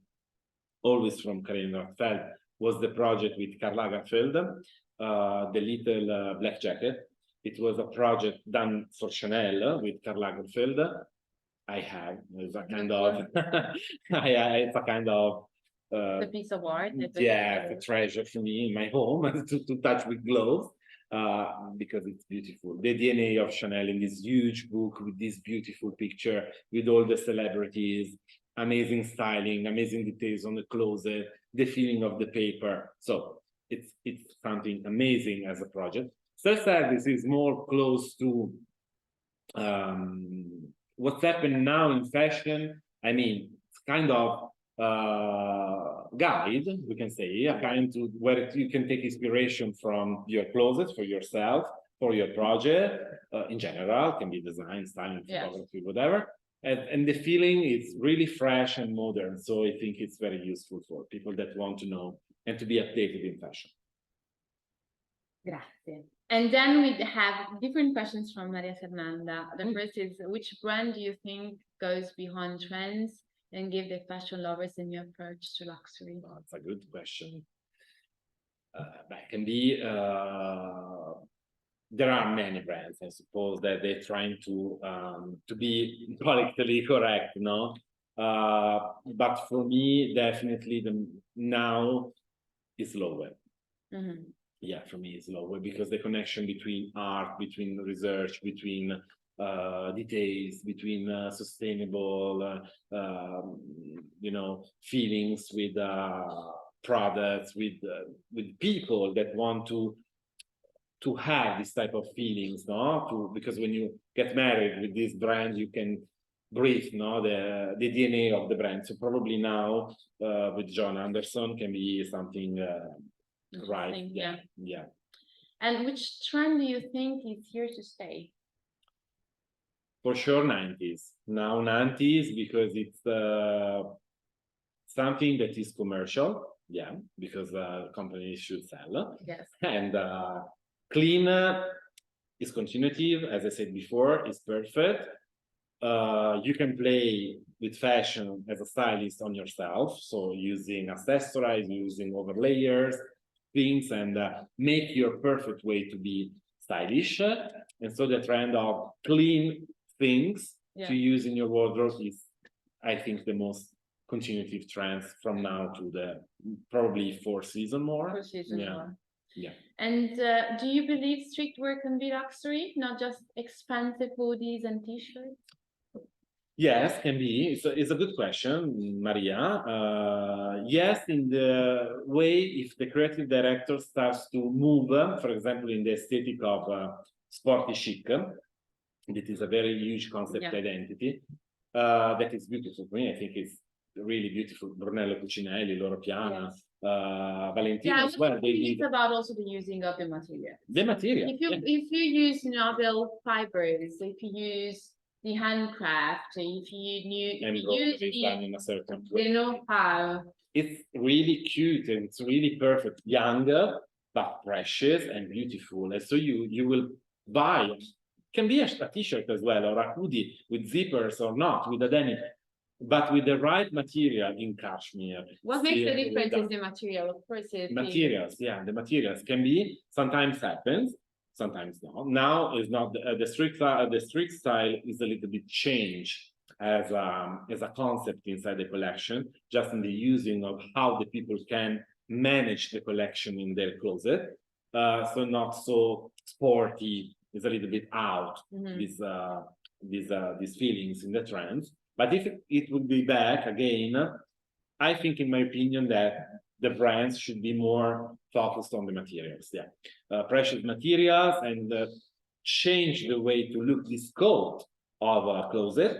Speaker 3: always from Karin Rothfeld, was the project with Karl Lagerfeld, the little black jacket. It was a project done for Chanel with Karl Lagerfeld. It's a kind of, it's a kind of
Speaker 2: the piece of art.
Speaker 3: It's a treasure for me in my home to touch with gloves, because it's beautiful. The DNA of Chanel in this huge book with this beautiful picture with all the celebrities, amazing styling, amazing details on the closet, the feeling of the paper. So it's something amazing as a project. Self-service is more close to what's happening now in fashion. I mean, it's kind of guide, we can say, a kind to where you can take inspiration from your closet for yourself, for your project, in general, can be design, styling, photography, whatever. And the feeling is really fresh and modern. So I think it's very useful for people that want to know and to be updated in fashion.
Speaker 2: Grazie. And then we have different questions from Maria Fernanda. The first is, which brand do you think goes beyond trends and give the fashion lovers a new approach to luxury?
Speaker 3: Well, that's a good question. That can be, there are many brands, I suppose, that they're trying to be politically correct, no? But for me, definitely the now is lower.
Speaker 2: Mhm.
Speaker 3: Yeah, for me it's lower because the connection between art, between research, between details, between sustainable, feelings with products, with people that want to have this type of feelings, no? Because when you get married with this brand, you can breathe, no, the DNA of the brand. So probably now with John Anderson can be something right.
Speaker 2: Interesting,
Speaker 3: Yeah.
Speaker 2: yeah.
Speaker 3: Yeah.
Speaker 2: And which trend do you think is here to stay?
Speaker 3: For sure, 90s. Now 90s because it's something that is commercial. Yeah, because companies should sell.
Speaker 2: Yes.
Speaker 3: And clean is continuative, as I said before, is perfect. You can play with fashion as a stylist on yourself, so using accessories, using overlayers, things, and make your perfect way to be stylish. And so the trend of clean things to use in your wardrobe is, I think, the most continuative trends from now to the probably 4 season more.
Speaker 2: 4 season more.
Speaker 3: Yeah.
Speaker 2: And do you believe streetwear can be luxury, not just expensive hoodies and t-shirts?
Speaker 3: Yes, can be. It's a good question, Maria. Yes, in the way if the creative director starts to move, for example, in the aesthetic of sporty chic, that is a very huge concept identity. That is beautiful for me. I think it's really beautiful. Brunello Cucinelli, Loro Piana, Valentino as well.
Speaker 2: It's about also the using of the material.
Speaker 3: The material.
Speaker 2: If you use novel fibers, if you use the handcraft, if you use
Speaker 3: done in a certain way.
Speaker 2: the know-how.
Speaker 3: It's really cute and it's really perfect, young but precious and beautiful. And so you will buy. Can be a t-shirt as well, or a hoodie with zippers or not, with a denim, but with the right material in cashmere.
Speaker 2: What makes the difference is the material, of course.
Speaker 3: Materials, yeah, the materials can be, sometimes happens, sometimes not. Now is not the street style is a little bit changed as a concept inside the collection, just in the using of how the people can manage the collection in their closet. So not so sporty, is a little bit out, these feelings in the trends. But if it would be back again, I think, in my opinion, that the brands should be more focused on the materials, precious materials, and change the way to look this coat of a closet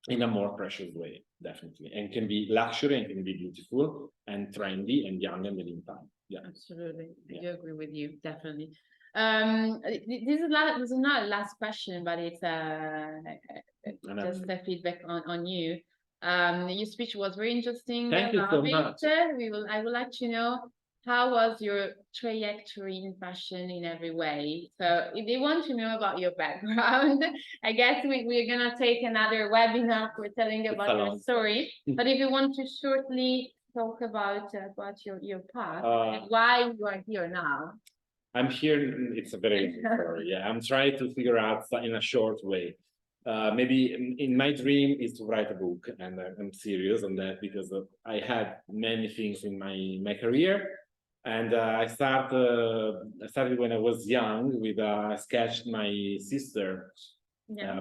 Speaker 3: in a more precious way, definitely, and can be luxury and can be beautiful and trendy and young in the meantime. Yeah,
Speaker 2: absolutely. I do agree with you, definitely. This is not a last question, but it's just a feedback on you. Your speech was very interesting.
Speaker 3: Thank you so much.
Speaker 2: I would like to know, how was your trajectory in fashion in every way? So if they want to know about your background, I guess we're gonna take another webinar for telling about your story. But if you want to shortly talk about your path and why you are here now.
Speaker 3: I'm here, it's a very long story. I'm trying to figure out in a short way. Maybe in my dream is to write a book, and I'm serious on that because I had many things in my career. And I started when I was young with I sketched my sister's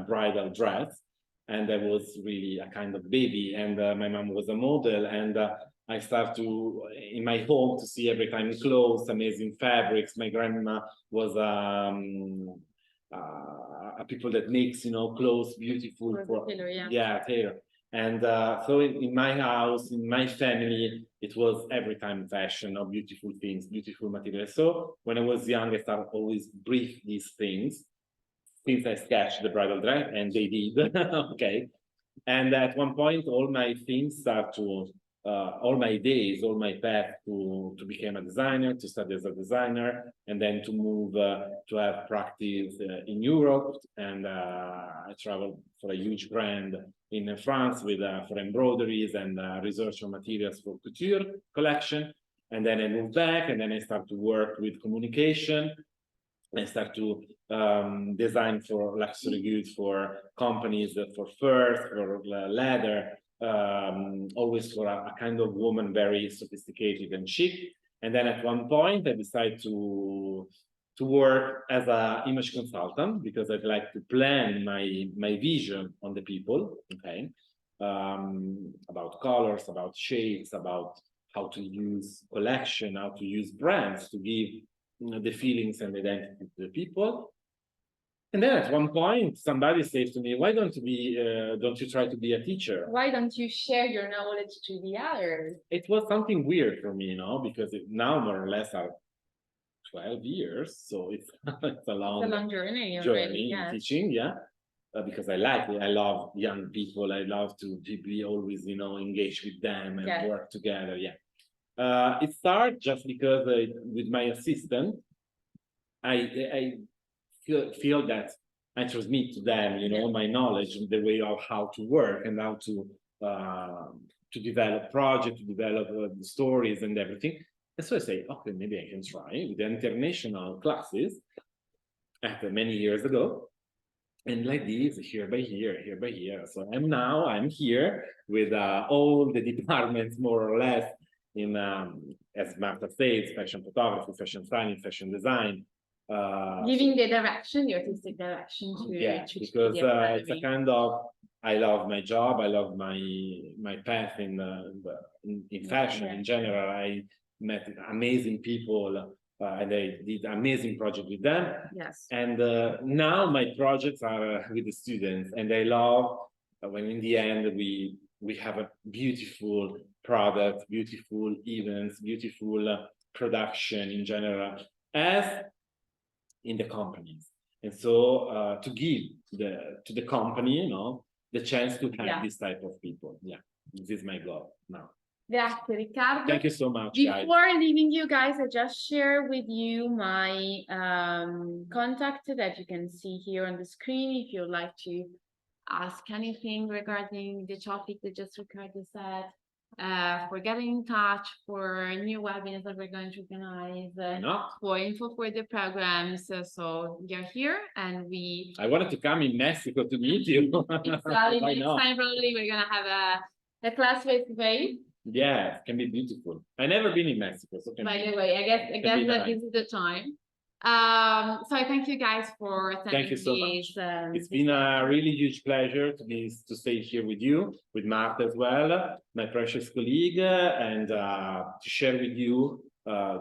Speaker 3: bridal dress, and I was really a kind of baby, and my mom was a model, and I start to, in my home, to see every time clothes, amazing fabrics. My grandma was a people that makes, clothes beautiful for tailor. And so in my house, in my family, it was every time fashion or beautiful things, beautiful materials. So when I was young, I started always breathe these things. Since I sketched the bridal dress, and they did, okay. And at one point, all my things start to all my days, all my path to become a designer, to study as a designer, and then to move to have practice in Europe. And I traveled for a huge brand in France with for embroideries and research on materials for couture collection. And then I moved back, and then I started to work with communication. I start to design for luxury goods for companies, for furs, for leather, always for a kind of woman very sophisticated and chic. And then at one point I decided to work as an image consultant, because I'd like to plan my vision on the people, okay, about colors, about shades, about how to use collection, how to use brands to give the feelings and identity to the people. And then at one point, somebody says to me, why don't you try to be a teacher?
Speaker 2: Why don't you share your knowledge to the others?
Speaker 3: It was something weird for me, because now more or less are 12 years. So it's, it's a long
Speaker 2: journey
Speaker 3: journey in teaching, yeah. Because I love young people. I love to be always, engaged with them and work together, yeah. It started just because with my assistant, I feel that I transmit to them, my knowledge, the way of how to work and how to develop projects, to develop the stories and everything. And so I say, okay, maybe I can try with the international classes after many years ago. And like this, here by here. So I'm here with all the departments, more or less, in as Marta says, fashion photography, fashion styling, fashion design,
Speaker 2: giving the artistic direction to
Speaker 3: because it's a kind of, I love my job, I love my path in fashion in general. I met amazing people and I did amazing projects with them.
Speaker 2: Yes.
Speaker 3: And now my projects are with the students, and I love when in the end we have a beautiful product, beautiful events, beautiful production in general, as in the companies. And so to give to the company, the chance to have this type of people. Yeah, this is my goal now.
Speaker 2: Grazie, Riccardo.
Speaker 3: Thank you so much,
Speaker 2: Before leaving you guys, I just share with you my contact that you can see here on the screen if you'd like to ask anything regarding the topic that just Riccardo said, for getting in touch, for new webinars that we're going to organize, for info for the programs. So you're here, and
Speaker 3: I wanted to come in Mexico to meet you.
Speaker 2: Exactly. Next time probably we're gonna have a class face-to-face.
Speaker 3: Yeah, it can be beautiful. I've never been in Mexico, so
Speaker 2: by the way, I guess that this is the time. So I thank you guys for attending.
Speaker 3: Thank you so much. It's been a really huge pleasure to stay here with you, with Marta as well, my precious colleague, and to share with you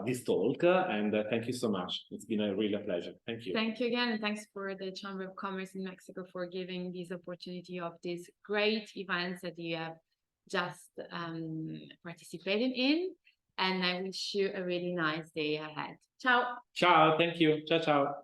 Speaker 3: this talk. And thank you so much. It's been a real pleasure. Thank you.
Speaker 2: Thank you again, and thanks for the Chamber of Commerce in Mexico for giving this opportunity of these great events that you have just participated in. And I wish you a really nice day ahead. Ciao.
Speaker 3: Ciao. Thank you. Ciao, ciao.